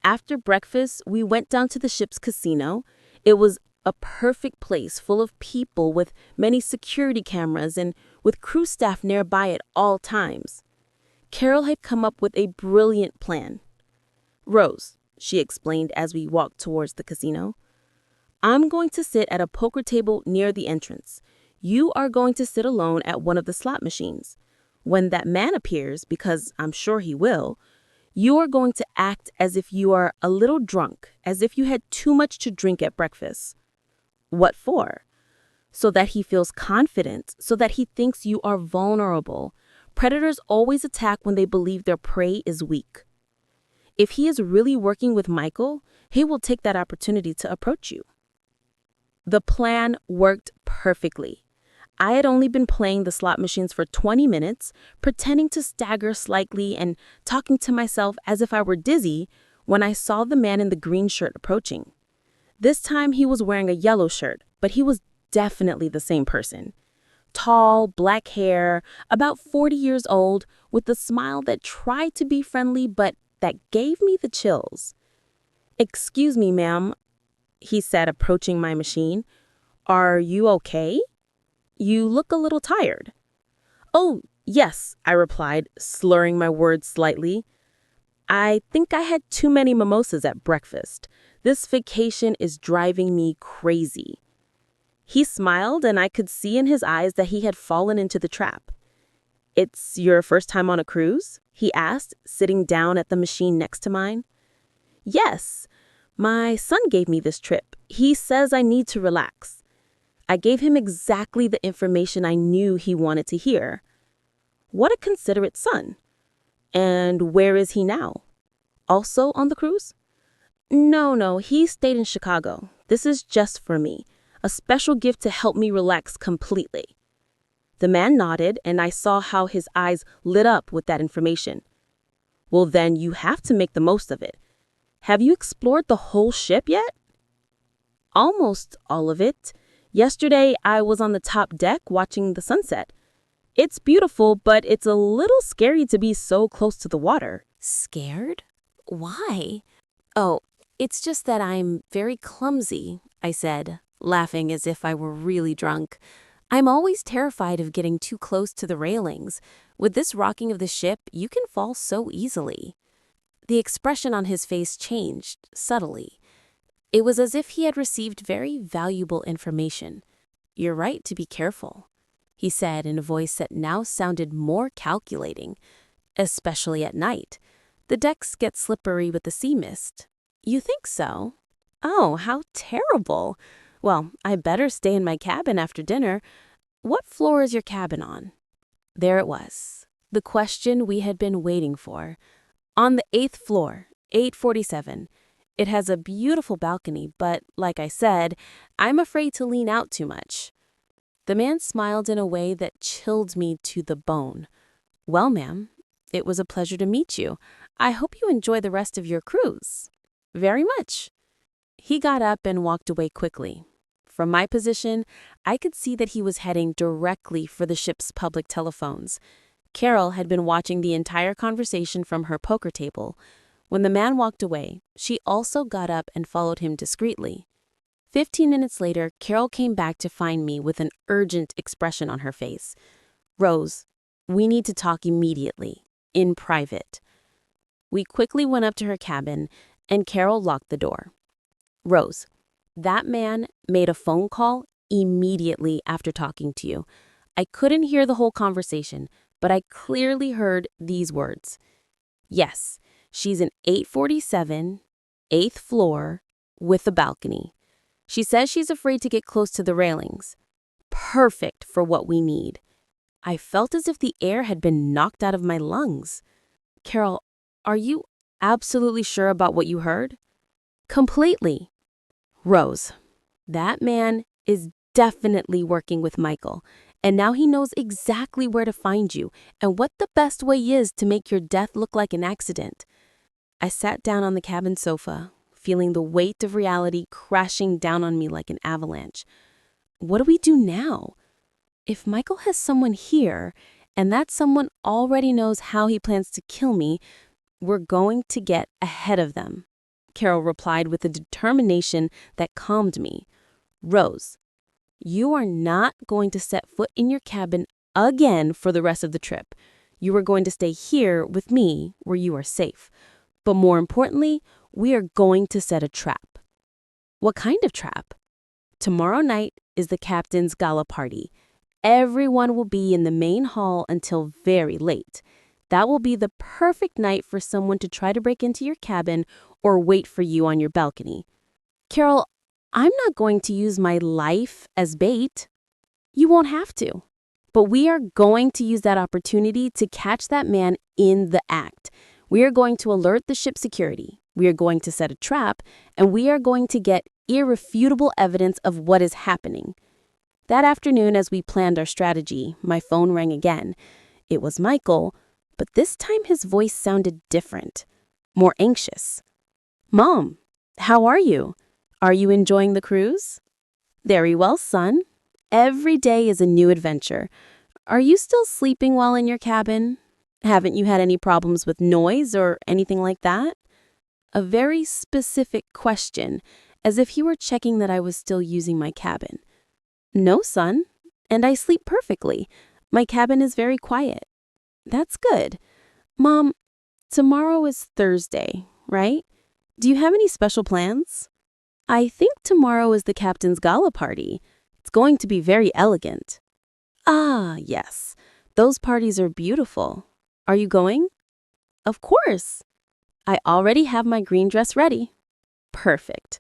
After breakfast, we went down to the ship's casino. It was a perfect place full of people with many security cameras and with crew staff nearby at all times. Carol had come up with a brilliant plan. "Rose," she explained as we walked towards the casino, "I'm going to sit at a poker table near the entrance. You are going to sit alone at one of the slot machines. When that man appears, because I'm sure he will, you are going to act as if you are a little drunk, as if you had too much to drink at breakfast." "What for?" "So that he feels confident, so that he thinks you are vulnerable. Predators always attack when they believe their prey is weak. If he is really working with Michael, he will take that opportunity to approach you." The plan worked perfectly. I had only been playing the slot machines for 20 minutes, pretending to stagger slightly and talking to myself as if I were dizzy, when I saw the man in the green shirt approaching. This time he was wearing a yellow shirt, but he was definitely the same person. Tall, black hair, about 40 years old, with a smile that tried to be friendly but that gave me the chills. "Excuse me, ma'am," he said, approaching my machine. "Are you okay? You look a little tired." "Oh, yes," I replied, slurring my words slightly. "I think I had too many mimosas at breakfast. This vacation is driving me crazy." He smiled, and I could see in his eyes that he had fallen into the trap. "It's your first time on a cruise?" he asked, sitting down at the machine next to mine. "Yes. My son gave me this trip. He says I need to relax." I gave him exactly the information I knew he wanted to hear. What a considerate son. "And where is he now? Also on the cruise?" No, he stayed in Chicago. This is just for me. A special gift to help me relax completely." The man nodded, and I saw how his eyes lit up with that information. "Well, then you have to make the most of it. Have you explored the whole ship yet?" "Almost all of it. Yesterday, I was on the top deck watching the sunset. It's beautiful, but it's a little scary to be so close to the water." Scared? Why? "Oh, it's just that I'm very clumsy," I said, laughing as if I were really drunk. "I'm always terrified of getting too close to the railings. With this rocking of the ship, you can fall so easily." The expression on his face changed, subtly. It was as if he had received very valuable information. "You're right to be careful," he said in a voice that now sounded more calculating, "especially at night. The decks get slippery with the sea mist." "You think so? Oh, how terrible. Well, I better stay in my cabin after dinner. What floor is your cabin on?" There it was, the question we had been waiting for. "On the 8th floor, 847. It has a beautiful balcony, but like I said, I'm afraid to lean out too much." The man smiled in a way that chilled me to the bone. "Well, ma'am, it was a pleasure to meet you. I hope you enjoy the rest of your cruise." "Very much." He got up and walked away quickly. From my position, I could see that he was heading directly for the ship's public telephones. Carol had been watching the entire conversation from her poker table. When the man walked away, she also got up and followed him discreetly. 15 minutes later, Carol came back to find me with an urgent expression on her face. "Rose, we need to talk immediately, in private." We quickly went up to her cabin, and Carol locked the door. "Rose, that man made a phone call immediately after talking to you. I couldn't hear the whole conversation, but I clearly heard these words. Yes, she's in 847, 8th floor, with a balcony. She says she's afraid to get close to the railings. Perfect for what we need." I felt as if the air had been knocked out of my lungs. "Carol, are you absolutely sure about what you heard?" "Completely." "Rose, that man is definitely working with Michael, and now he knows exactly where to find you and what the best way is to make your death look like an accident." I sat down on the cabin sofa, feeling the weight of reality crashing down on me like an avalanche. What do we do now? If Michael has someone here, and that someone already knows how he plans to kill me, we're going to get ahead of them. Carol replied with a determination that calmed me. "Rose, you are not going to set foot in your cabin again for the rest of the trip. You are going to stay here with me where you are safe. But more importantly, we are going to set a trap." "What kind of trap?" "Tomorrow night is the captain's gala party. Everyone will be in the main hall until very late. That will be the perfect night for someone to try to break into your cabin or wait for you on your balcony." "Carol, I'm not going to use my life as bait." "You won't have to. But we are going to use that opportunity to catch that man in the act. We are going to alert the ship security. We are going to set a trap, and we are going to get irrefutable evidence of what is happening." That afternoon, as we planned our strategy, my phone rang again. It was Michael, but this time his voice sounded different, more anxious. "Mom, how are you? Are you enjoying the cruise?" "Very well, son. Every day is a new adventure. Are you still sleeping while in your cabin? Haven't you had any problems with noise or anything like that?" A very specific question, as if he were checking that I was still using my cabin. "No, son, and I sleep perfectly. My cabin is very quiet." "That's good. Mom, tomorrow is Thursday, right? Do you have any special plans?" I think tomorrow is the captain's gala party. It's going to be very elegant. Ah, yes. Those parties are beautiful. Are you going? Of course. I already have my green dress ready. Perfect.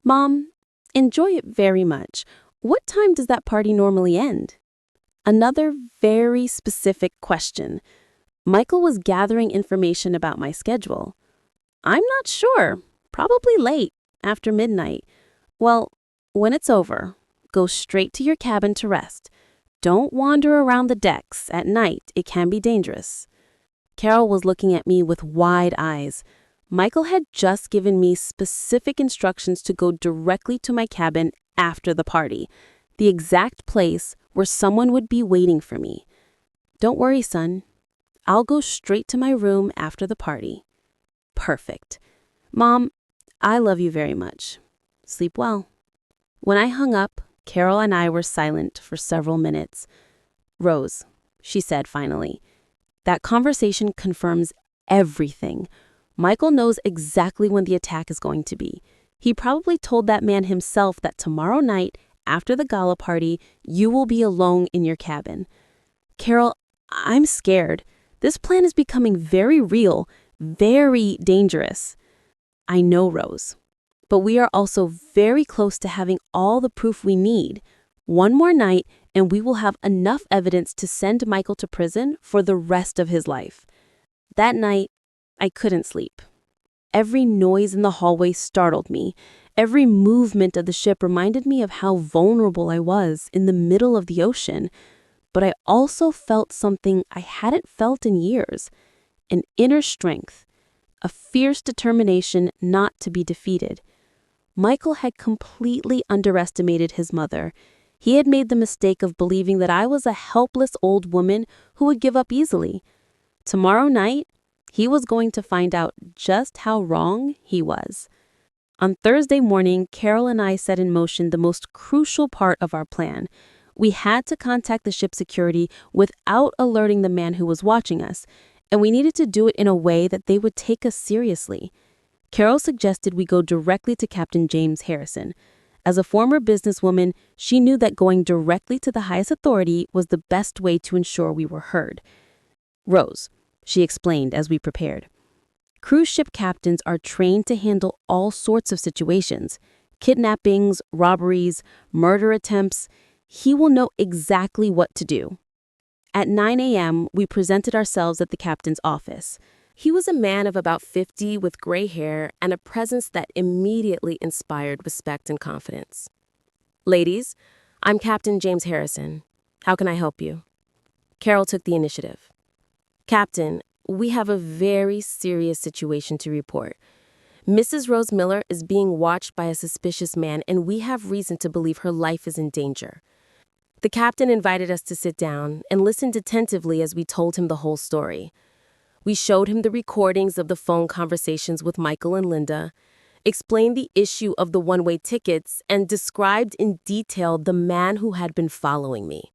Mom, enjoy it very much. What time does that party normally end? Another very specific question. Michael was gathering information about my schedule. I'm not sure. Probably late, after midnight. Well, when it's over, go straight to your cabin to rest. Don't wander around the decks. At night, it can be dangerous. Carol was looking at me with wide eyes. Michael had just given me specific instructions to go directly to my cabin after the party, the exact place where someone would be waiting for me. Don't worry, son. I'll go straight to my room after the party. Perfect. Mom, I love you very much. Sleep well. When I hung up, Carol and I were silent for several minutes. Rose, she said finally, that conversation confirms everything. Michael knows exactly when the attack is going to be. He probably told that man himself that tomorrow night, after the gala party, you will be alone in your cabin. Carol, I'm scared. This plan is becoming very real, very dangerous. I know, Rose. But we are also very close to having all the proof we need. One more night, and we will have enough evidence to send Michael to prison for the rest of his life. That night, I couldn't sleep. Every noise in the hallway startled me. Every movement of the ship reminded me of how vulnerable I was in the middle of the ocean. But I also felt something I hadn't felt in years, an inner strength, a fierce determination not to be defeated. Michael had completely underestimated his mother. He had made the mistake of believing that I was a helpless old woman who would give up easily. Tomorrow night, he was going to find out just how wrong he was. On Thursday morning, Carol and I set in motion the most crucial part of our plan. We had to contact the ship security without alerting the man who was watching us, and we needed to do it in a way that they would take us seriously. Carol suggested we go directly to Captain James Harrison. As a former businesswoman, she knew that going directly to the highest authority was the best way to ensure we were heard. Rose, she explained as we prepared. Cruise ship captains are trained to handle all sorts of situations: kidnappings, robberies, murder attempts. He will know exactly what to do. At 9 a.m., we presented ourselves at the captain's office. He was a man of about 50 with gray hair and a presence that immediately inspired respect and confidence. Ladies, I'm Captain James Harrison. How can I help you? Carol took the initiative. Captain, we have a very serious situation to report. Mrs. Rose Miller is being watched by a suspicious man, and we have reason to believe her life is in danger. The captain invited us to sit down and listened attentively as we told him the whole story. We showed him the recordings of the phone conversations with Michael and Linda, explained the issue of the one-way tickets, and described in detail the man who had been following me.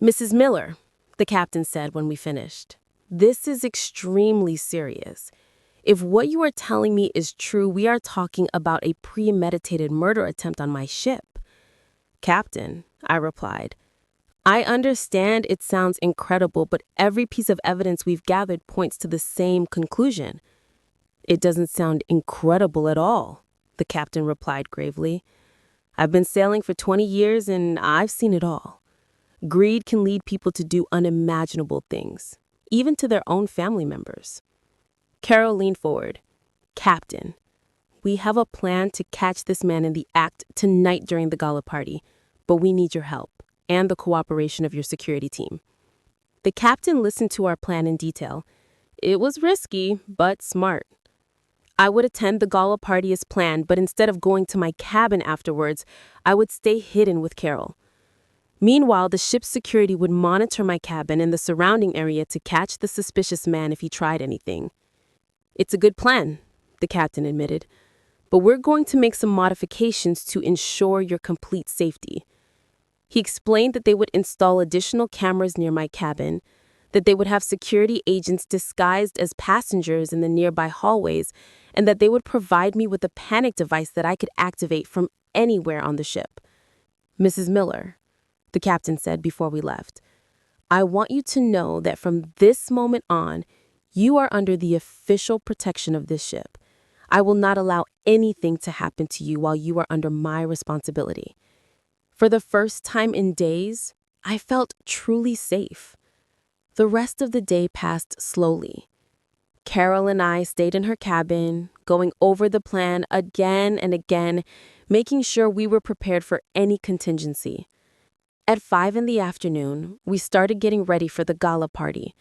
Mrs. Miller, the captain said when we finished, this is extremely serious. If what you are telling me is true, we are talking about a premeditated murder attempt on my ship. Captain, I replied, I understand it sounds incredible, but every piece of evidence we've gathered points to the same conclusion. It doesn't sound incredible at all, the captain replied gravely. I've been sailing for 20 years and I've seen it all. Greed can lead people to do unimaginable things, even to their own family members. Carol leaned forward. Captain, we have a plan to catch this man in the act tonight during the gala party, but we need your help and the cooperation of your security team. The captain listened to our plan in detail. It was risky, but smart. I would attend the gala party as planned, but instead of going to my cabin afterwards, I would stay hidden with Carol. Meanwhile, the ship's security would monitor my cabin and the surrounding area to catch the suspicious man if he tried anything. It's a good plan, the captain admitted, but we're going to make some modifications to ensure your complete safety. He explained that they would install additional cameras near my cabin, that they would have security agents disguised as passengers in the nearby hallways, and that they would provide me with a panic device that I could activate from anywhere on the ship. "Mrs. Miller," the captain said before we left, "I want you to know that from this moment on, you are under the official protection of this ship. I will not allow anything to happen to you while you are under my responsibility." For the first time in days, I felt truly safe. The rest of the day passed slowly. Carol and I stayed in her cabin, going over the plan again and again, making sure we were prepared for any contingency. At 5 in the afternoon, we started getting ready for the gala party.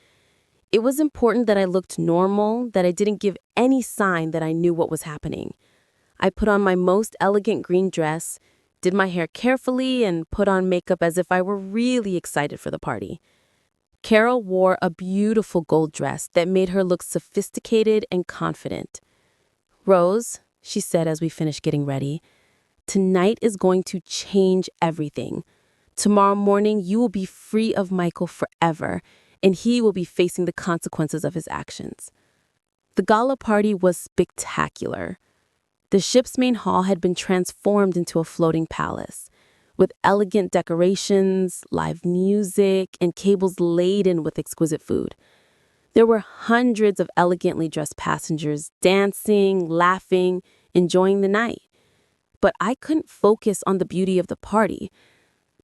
It was important that I looked normal, that I didn't give any sign that I knew what was happening. I put on my most elegant green dress, did my hair carefully, and put on makeup as if I were really excited for the party. Carol wore a beautiful gold dress that made her look sophisticated and confident. "Rose," she said as we finished getting ready, "tonight is going to change everything. Tomorrow morning, you will be free of Michael forever, and he will be facing the consequences of his actions." The gala party was spectacular. The ship's main hall had been transformed into a floating palace, with elegant decorations, live music, and tables laden with exquisite food. There were hundreds of elegantly dressed passengers dancing, laughing, enjoying the night. But I couldn't focus on the beauty of the party.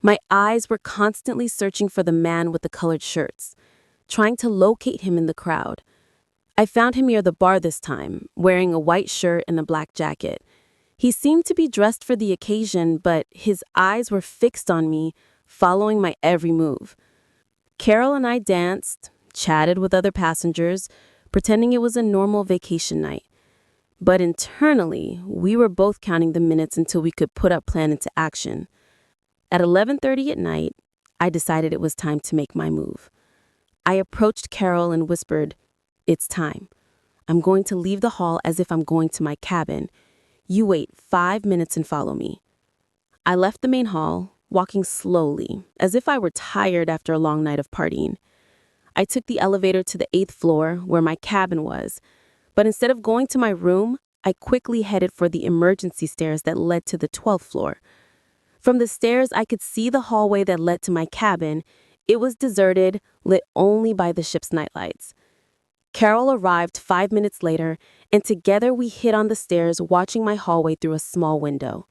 My eyes were constantly searching for the man with the colored shirts, trying to locate him in the crowd. I found him near the bar this time, wearing a white shirt and a black jacket. He seemed to be dressed for the occasion, but his eyes were fixed on me, following my every move. Carol and I danced, chatted with other passengers, pretending it was a normal vacation night. But internally, we were both counting the minutes until we could put our plan into action. At 11:30 at night, I decided it was time to make my move. I approached Carol and whispered, "It's time. I'm going to leave the hall as if I'm going to my cabin. You wait 5 minutes and follow me." I left the main hall, walking slowly, as if I were tired after a long night of partying. I took the elevator to the 8th floor, where my cabin was, but instead of going to my room, I quickly headed for the emergency stairs that led to the 12th floor. From the stairs, I could see the hallway that led to my cabin. It was deserted, lit only by the ship's nightlights. Carol arrived 5 minutes later, and together we hid on the stairs, watching my hallway through a small window.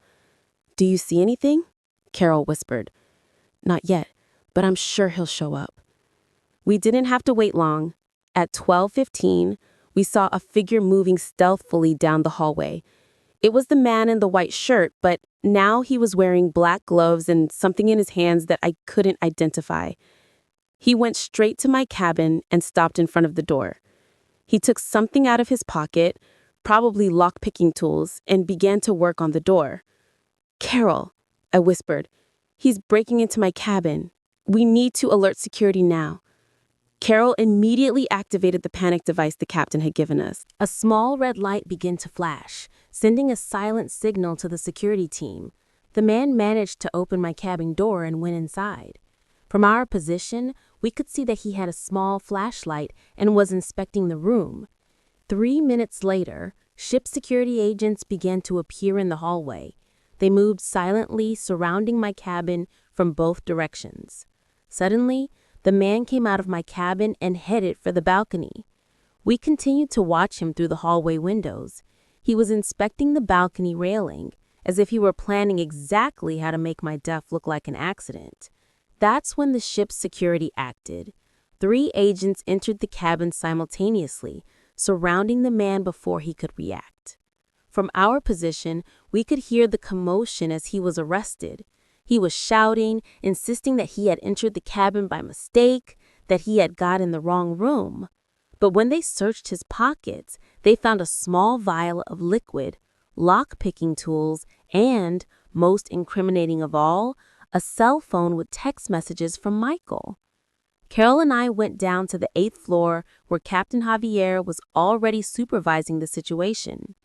"Do you see anything?" Carol whispered. "Not yet, but I'm sure he'll show up." We didn't have to wait long. At 12:15, we saw a figure moving stealthily down the hallway. It was the man in the white shirt, but now he was wearing black gloves and something in his hands that I couldn't identify. He went straight to my cabin and stopped in front of the door. He took something out of his pocket, probably lock-picking tools, and began to work on the door. "Carol," I whispered, "he's breaking into my cabin. We need to alert security now." Carol immediately activated the panic device the captain had given us. A small red light began to flash, sending a silent signal to the security team. The man managed to open my cabin door and went inside. From our position, we could see that he had a small flashlight and was inspecting the room. 3 minutes later, ship security agents began to appear in the hallway. They moved silently, surrounding my cabin from both directions. Suddenly, the man came out of my cabin and headed for the balcony. We continued to watch him through the hallway windows. He was inspecting the balcony railing, as if he were planning exactly how to make my death look like an accident. That's when the ship's security acted. 3 agents entered the cabin simultaneously, surrounding the man before he could react. From our position, we could hear the commotion as he was arrested. He was shouting, insisting that he had entered the cabin by mistake, that he had got in the wrong room. But when they searched his pockets, they found a small vial of liquid, lock-picking tools, and, most incriminating of all, a cell phone with text messages from Michael. Carol and I went down to the 8th floor, where Captain Javier was already supervising the situation.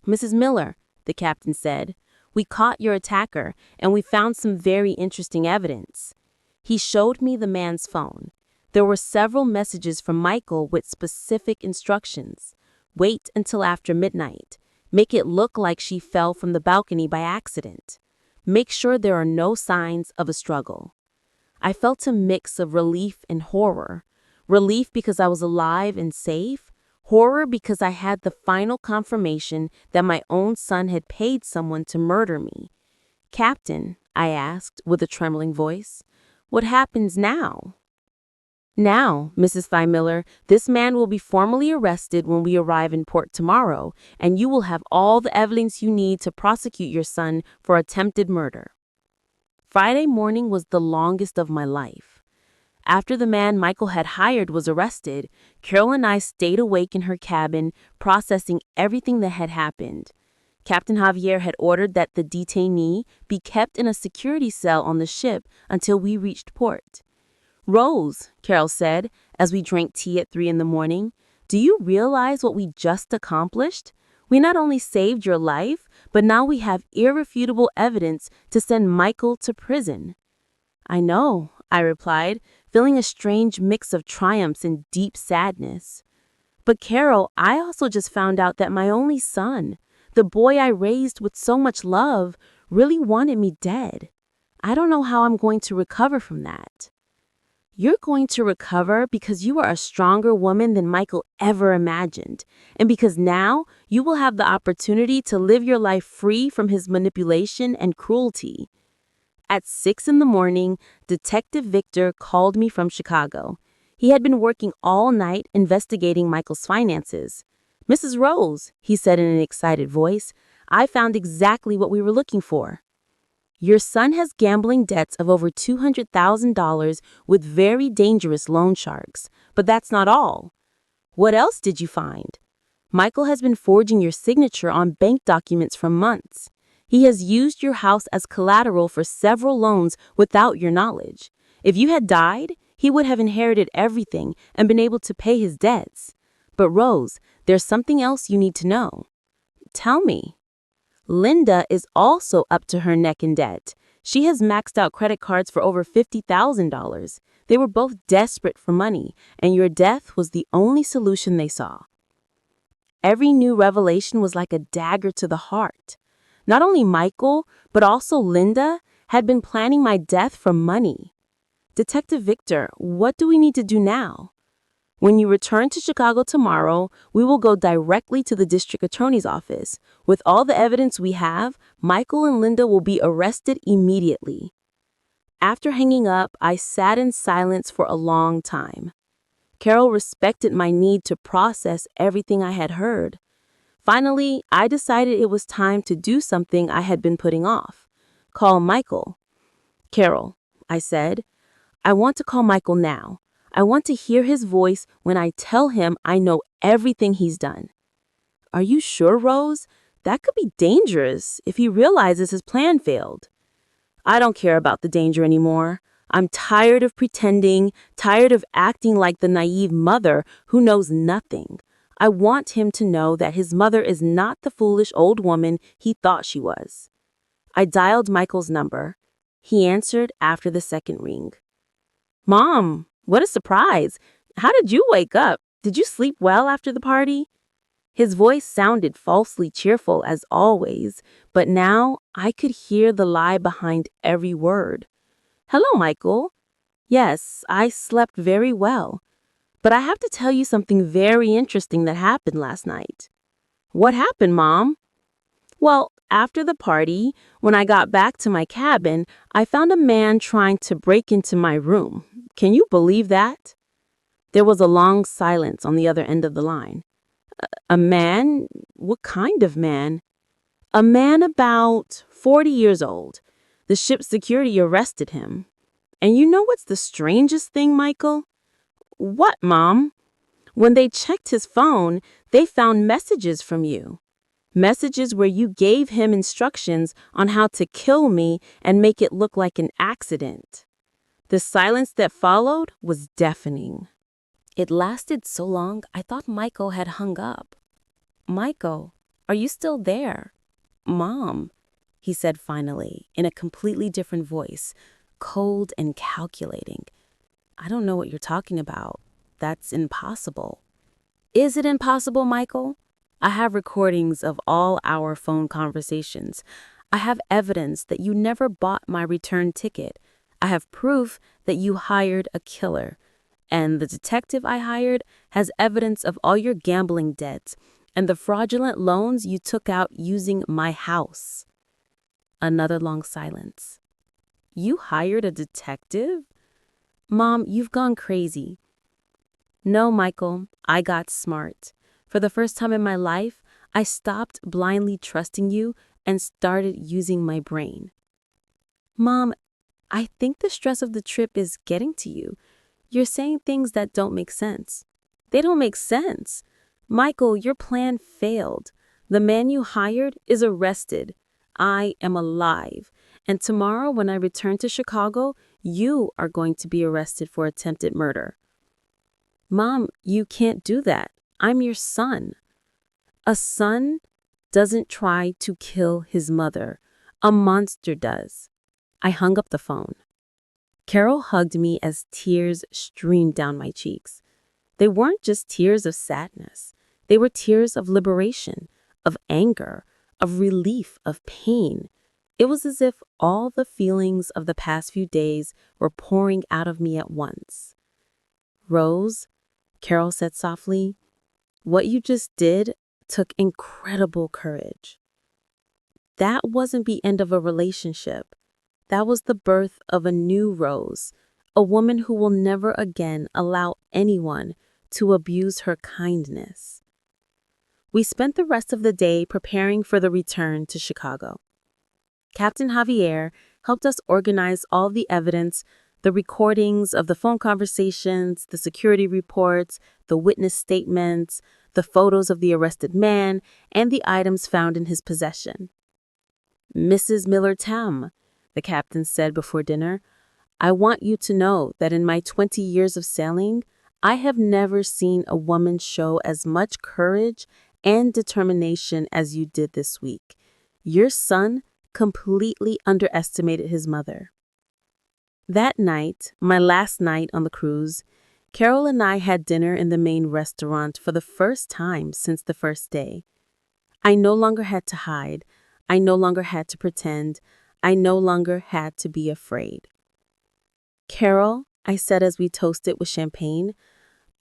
"Mrs. Miller," the captain said, "we caught your attacker, and we found some very interesting evidence." He showed me the man's phone. There were several messages from Michael with specific instructions. Wait until after midnight. Make it look like she fell from the balcony by accident. Make sure there are no signs of a struggle. I felt a mix of relief and horror. Relief because I was alive and safe. Horror because I had the final confirmation that my own son had paid someone to murder me. "Captain," I asked with a trembling voice, "what happens now?" "Now, Mrs. Thymiller, this man will be formally arrested when we arrive in port tomorrow, and you will have all the evidence you need to prosecute your son for attempted murder." Friday morning was the longest of my life. After the man Michael had hired was arrested, Carol and I stayed awake in her cabin, processing everything that had happened. Captain Javier had ordered that the detainee be kept in a security cell on the ship until we reached port. "Rose," Carol said, as we drank tea at 3 in the morning, "do you realize what we just accomplished? We not only saved your life, but now we have irrefutable evidence to send Michael to prison." "I know," I replied, feeling a strange mix of triumphs and deep sadness. "But Carol, I also just found out that my only son, the boy I raised with so much love, really wanted me dead. I don't know how I'm going to recover from that." "You're going to recover because you are a stronger woman than Michael ever imagined, and because now you will have the opportunity to live your life free from his manipulation and cruelty." At 6 in the morning, Detective Victor called me from Chicago. He had been working all night investigating Michael's finances. "Mrs. Rose," he said in an excited voice, "I found exactly what we were looking for. Your son has gambling debts of over $200,000 with very dangerous loan sharks. But that's not all. What else did you find? Michael has been forging your signature on bank documents for months. He has used your house as collateral for several loans without your knowledge. If you had died, he would have inherited everything and been able to pay his debts. But Rose, there's something else you need to know." "Tell me." "Linda is also up to her neck in debt. She has maxed out credit cards for over $50,000. They were both desperate for money, and your death was the only solution they saw." Every new revelation was like a dagger to the heart. Not only Michael, but also Linda had been planning my death for money. "Detective Victor, what do we need to do now?" "When you return to Chicago tomorrow, we will go directly to the district attorney's office. With all the evidence we have, Michael and Linda will be arrested immediately." After hanging up, I sat in silence for a long time. Carol respected my need to process everything I had heard. Finally, I decided it was time to do something I had been putting off. Call Michael. "Carol," I said, "I want to call Michael now. I want to hear his voice when I tell him I know everything he's done." "Are you sure, Rose? That could be dangerous if he realizes his plan failed." "I don't care about the danger anymore. I'm tired of pretending, tired of acting like the naive mother who knows nothing. I want him to know that his mother is not the foolish old woman he thought she was." I dialed Michael's number. He answered after the second ring. "Mom, what a surprise. How did you wake up? Did you sleep well after the party?" His voice sounded falsely cheerful as always, but now I could hear the lie behind every word. "Hello, Michael. Yes, I slept very well. But I have to tell you something very interesting that happened last night." "What happened, Mom?" "Well, after the party, when I got back to my cabin, I found a man trying to break into my room. Can you believe that?" There was a long silence on the other end of the line. "A man? What kind of man?" "A man about 40 years old. The ship's security arrested him. And you know what's the strangest thing, Michael?" "What, Mom?" "When they checked his phone, they found messages from you. Messages where you gave him instructions on how to kill me and make it look like an accident." The silence that followed was deafening. It lasted so long, I thought Michael had hung up. "Michael, are you still there?" "Mom," he said finally, in a completely different voice, cold and calculating. "I don't know what you're talking about. That's impossible." Is it impossible, Michael? I have recordings of all our phone conversations. I have evidence that you never bought my return ticket. I have proof that you hired a killer. And the detective I hired has evidence of all your gambling debts and the fraudulent loans you took out using my house. Another long silence. You hired a detective? Mom, you've gone crazy. No, Michael, I got smart. For the first time in my life, I stopped blindly trusting you and started using my brain. Mom, I think the stress of the trip is getting to you. You're saying things that don't make sense. They don't make sense. Michael, your plan failed. The man you hired is arrested. I am alive. And tomorrow, when I return to Chicago, you are going to be arrested for attempted murder. Mom, you can't do that. I'm your son. A son doesn't try to kill his mother. A monster does. I hung up the phone. Carol hugged me as tears streamed down my cheeks. They weren't just tears of sadness. They were tears of liberation, of anger, of relief, of pain. It was as if all the feelings of the past few days were pouring out of me at once. Rose, Carol said softly, what you just did took incredible courage. That wasn't the end of a relationship. That was the birth of a new Rose, a woman who will never again allow anyone to abuse her kindness. We spent the rest of the day preparing for the return to Chicago. Captain Javier helped us organize all the evidence, the recordings of the phone conversations, the security reports, the witness statements, the photos of the arrested man, and the items found in his possession. Mrs. Miller-Tam, the captain said before dinner, I want you to know that in my 20 years of sailing, I have never seen a woman show as much courage and determination as you did this week. Your son completely underestimated his mother. That night, my last night on the cruise, Carol and I had dinner in the main restaurant for the first time since the first day. I no longer had to hide. I no longer had to pretend. I no longer had to be afraid. Carol, I said as we toasted with champagne,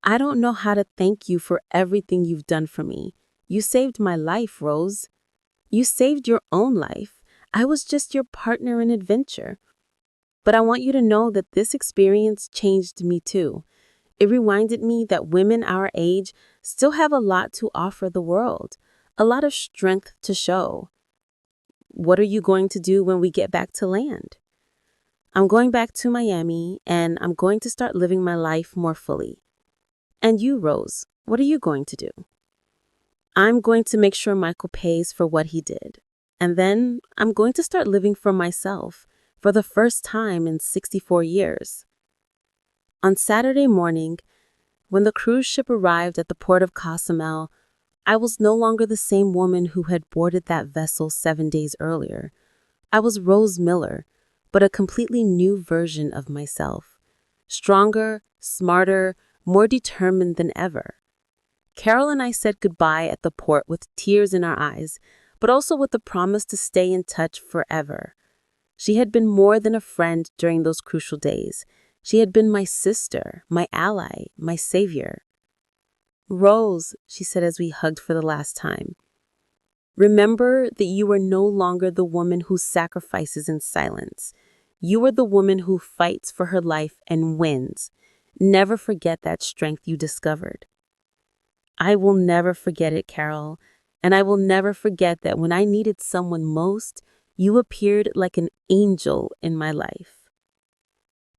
I don't know how to thank you for everything you've done for me. You saved my life, Rose. You saved your own life. I was just your partner in adventure. But I want you to know that this experience changed me too. It reminded me that women our age still have a lot to offer the world, a lot of strength to show. What are you going to do when we get back to land? I'm going back to Miami, and I'm going to start living my life more fully. And you, Rose, what are you going to do? I'm going to make sure Michael pays for what he did. And then I'm going to start living for myself for the first time in 64 years. On Saturday morning, when the cruise ship arrived at the port of Cozumel, I was no longer the same woman who had boarded that vessel 7 days earlier. I was Rose Miller, but a completely new version of myself. Stronger, smarter, more determined than ever. Carol and I said goodbye at the port with tears in our eyes, but also with the promise to stay in touch forever. She had been more than a friend during those crucial days. She had been my sister, my ally, my savior. Rose, she said as we hugged for the last time, remember that you are no longer the woman who sacrifices in silence. You are the woman who fights for her life and wins. Never forget that strength you discovered. I will never forget it, Carol, and I will never forget that when I needed someone most, you appeared like an angel in my life.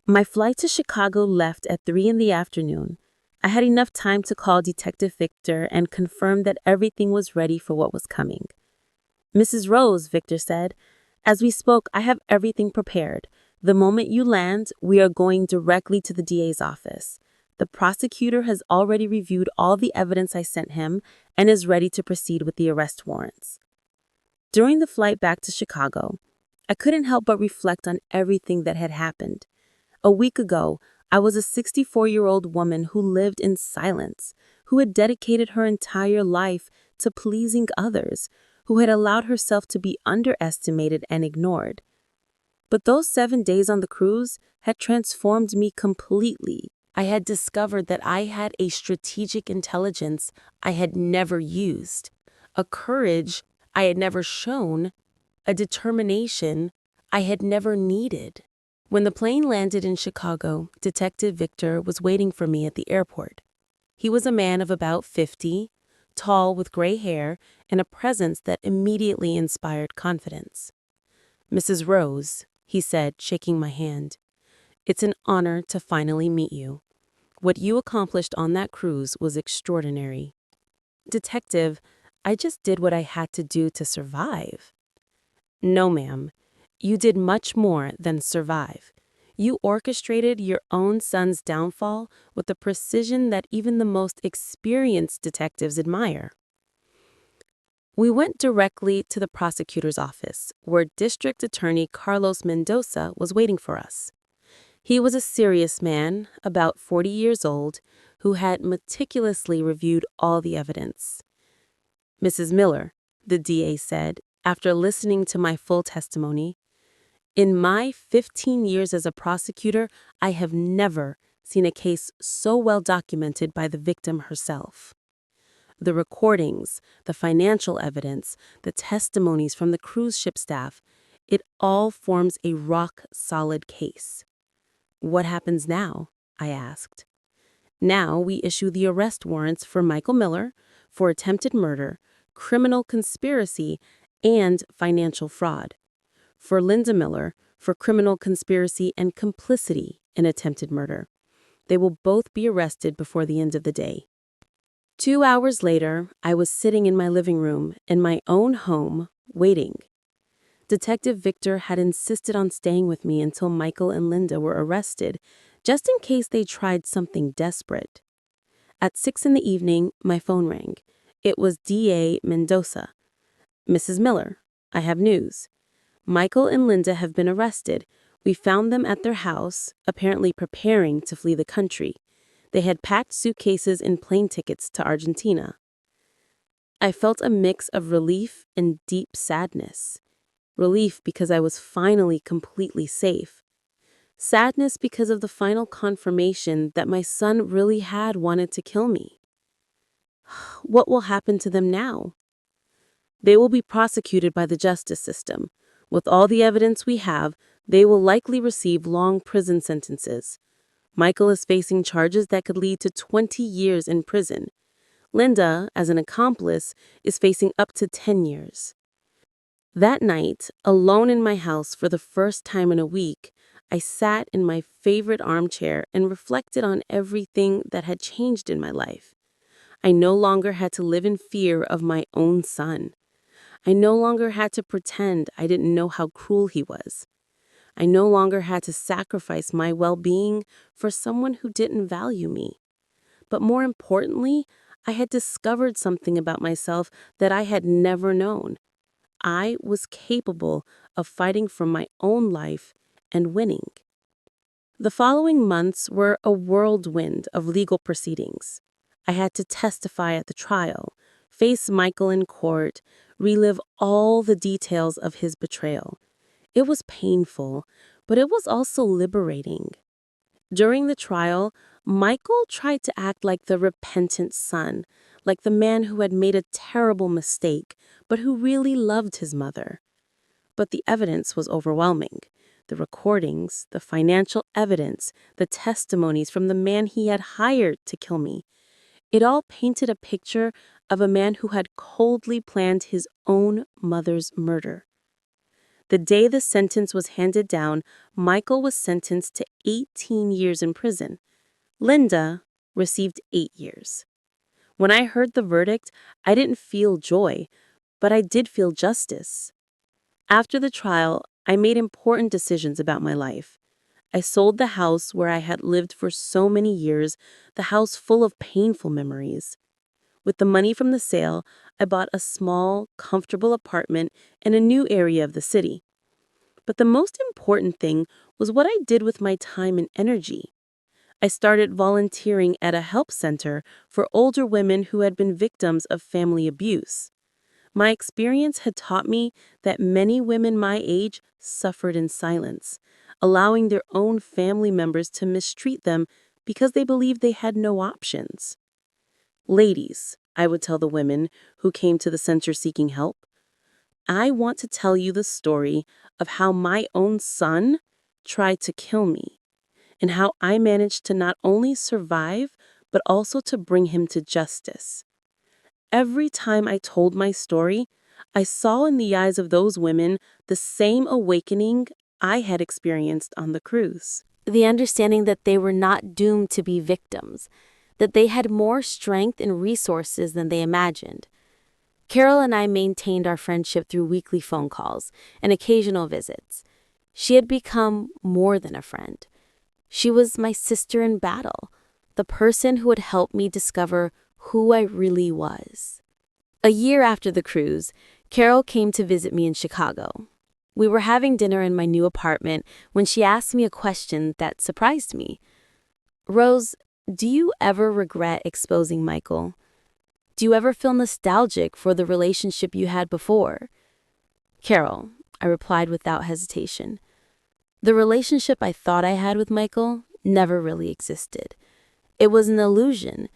My flight to Chicago left at 3 in the afternoon. I had enough time to call Detective Victor and confirm that everything was ready for what was coming. Mrs. Rose, Victor said, as we spoke, I have everything prepared. The moment you land, we are going directly to the DA's office. The prosecutor has already reviewed all the evidence I sent him and is ready to proceed with the arrest warrants. During the flight back to Chicago, I couldn't help but reflect on everything that had happened. A week ago, I was a 64-year-old woman who lived in silence, who had dedicated her entire life to pleasing others, who had allowed herself to be underestimated and ignored. But those 7 days on the cruise had transformed me completely. I had discovered that I had a strategic intelligence I had never used, a courage I had never shown, a determination I had never needed. When the plane landed in Chicago, Detective Victor was waiting for me at the airport. He was a man of about 50, tall with gray hair and a presence that immediately inspired confidence. "Mrs. Rose," he said, shaking my hand, "it's an honor to finally meet you. What you accomplished on that cruise was extraordinary." "Detective, I just did what I had to do to survive." "No, ma'am. You did much more than survive. You orchestrated your own son's downfall with the precision that even the most experienced detectives admire." We went directly to the prosecutor's office, where District Attorney Carlos Mendoza was waiting for us. He was a serious man, about 40 years old, who had meticulously reviewed all the evidence. "Mrs. Miller," the DA said, after listening to my full testimony, "in my 15 years as a prosecutor, I have never seen a case so well documented by the victim herself. The recordings, the financial evidence, the testimonies from the cruise ship staff, it all forms a rock-solid case." "What happens now?" I asked. "Now we issue the arrest warrants for Michael Miller for attempted murder, criminal conspiracy, and financial fraud. For Linda Miller for criminal conspiracy and complicity in attempted murder. They will both be arrested before the end of the day." 2 hours later, I was sitting in my living room in my own home, waiting. Detective Victor had insisted on staying with me until Michael and Linda were arrested, just in case they tried something desperate. At 6 in the evening, my phone rang. It was DA Mendoza. "Mrs. Miller, I have news. Michael and Linda have been arrested. We found them at their house, apparently preparing to flee the country. They had packed suitcases and plane tickets to Argentina." I felt a mix of relief and deep sadness. Relief because I was finally completely safe. Sadness because of the final confirmation that my son really had wanted to kill me. What will happen to them now? They will be prosecuted by the justice system. With all the evidence we have, they will likely receive long prison sentences. Michael is facing charges that could lead to 20 years in prison. Linda, as an accomplice, is facing up to 10 years. That night, alone in my house for the first time in a week, I sat in my favorite armchair and reflected on everything that had changed in my life. I no longer had to live in fear of my own son. I no longer had to pretend I didn't know how cruel he was. I no longer had to sacrifice my well-being for someone who didn't value me. But more importantly, I had discovered something about myself that I had never known. I was capable of fighting for my own life and winning. The following months were a whirlwind of legal proceedings. I had to testify at the trial, face Michael in court, relive all the details of his betrayal. It was painful, but it was also liberating. During the trial, Michael tried to act like the repentant son, like the man who had made a terrible mistake, but who really loved his mother. But the evidence was overwhelming. The recordings, the financial evidence, the testimonies from the man he had hired to kill me. It all painted a picture of a man who had coldly planned his own mother's murder. The day the sentence was handed down, Michael was sentenced to 18 years in prison. Linda received 8 years. When I heard the verdict, I didn't feel joy, but I did feel justice. After the trial, I made important decisions about my life. I sold the house where I had lived for so many years, the house full of painful memories. With the money from the sale, I bought a small, comfortable apartment in a new area of the city. But the most important thing was what I did with my time and energy. I started volunteering at a help center for older women who had been victims of family abuse. My experience had taught me that many women my age suffered in silence, allowing their own family members to mistreat them because they believed they had no options. Ladies, I would tell the women who came to the center seeking help, I want to tell you the story of how my own son tried to kill me and how I managed to not only survive, but also to bring him to justice. Every time I told my story, I saw in the eyes of those women the same awakening I had experienced on the cruise. The understanding that they were not doomed to be victims, that they had more strength and resources than they imagined. Carol and I maintained our friendship through weekly phone calls and occasional visits. She had become more than a friend. She was my sister in battle, the person who would help me discover who I really was. A year after the cruise, Carol came to visit me in Chicago. We were having dinner in my new apartment when she asked me a question that surprised me. Rose, do you ever regret exposing Michael? Do you ever feel nostalgic for the relationship you had before? Carol, I replied without hesitation. The relationship I thought I had with Michael never really existed. It was an illusion,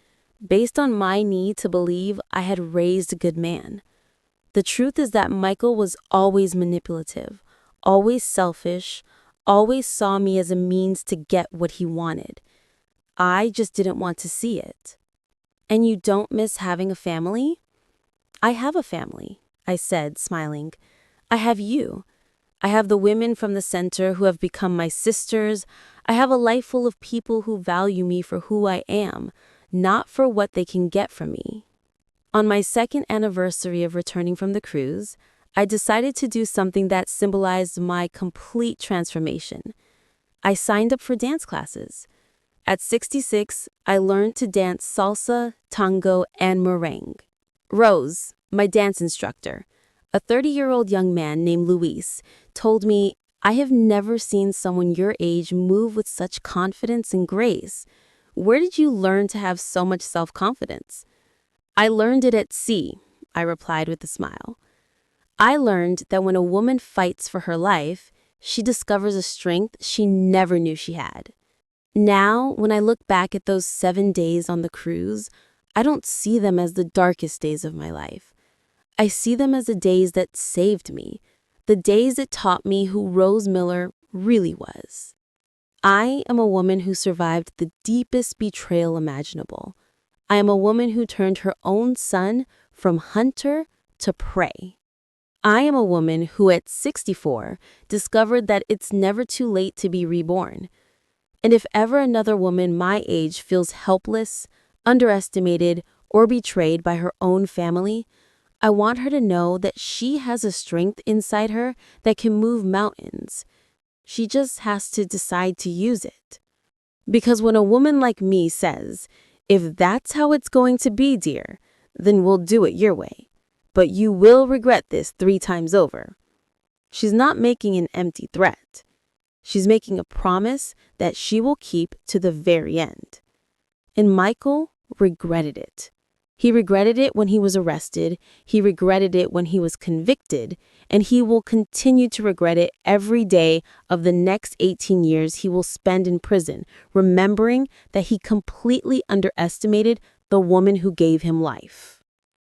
based on my need to believe I had raised a good man. The truth is that Michael was always manipulative, always selfish, always saw me as a means to get what he wanted. I just didn't want to see it. And you don't miss having a family? I have a family, I said, smiling. I have you. I have the women from the center who have become my sisters. I have a life full of people who value me for who I am, not for what they can get from me. On my second anniversary of returning from the cruise, I decided to do something that symbolized my complete transformation. I signed up for dance classes. At 66, I learned to dance salsa, tango, and merengue. Rose, my dance instructor, a 30-year-old young man named Luis, told me, I have never seen someone your age move with such confidence and grace. Where did you learn to have so much self-confidence? I learned it at sea, I replied with a smile. I learned that when a woman fights for her life, she discovers a strength she never knew she had. Now, when I look back at those 7 days on the cruise, I don't see them as the darkest days of my life. I see them as the days that saved me, the days that taught me who Rose Miller really was. I am a woman who survived the deepest betrayal imaginable. I am a woman who turned her own son from hunter to prey. I am a woman who at 64 discovered that it's never too late to be reborn. And if ever another woman my age feels helpless, underestimated, or betrayed by her own family, I want her to know that she has a strength inside her that can move mountains. She just has to decide to use it. Because when a woman like me says, if that's how it's going to be, dear, then we'll do it your way. But you will regret this 3 times over. She's not making an empty threat. She's making a promise that she will keep to the very end. And Michael regretted it. He regretted it when he was arrested, he regretted it when he was convicted, and he will continue to regret it every day of the next 18 years he will spend in prison, remembering that he completely underestimated the woman who gave him life.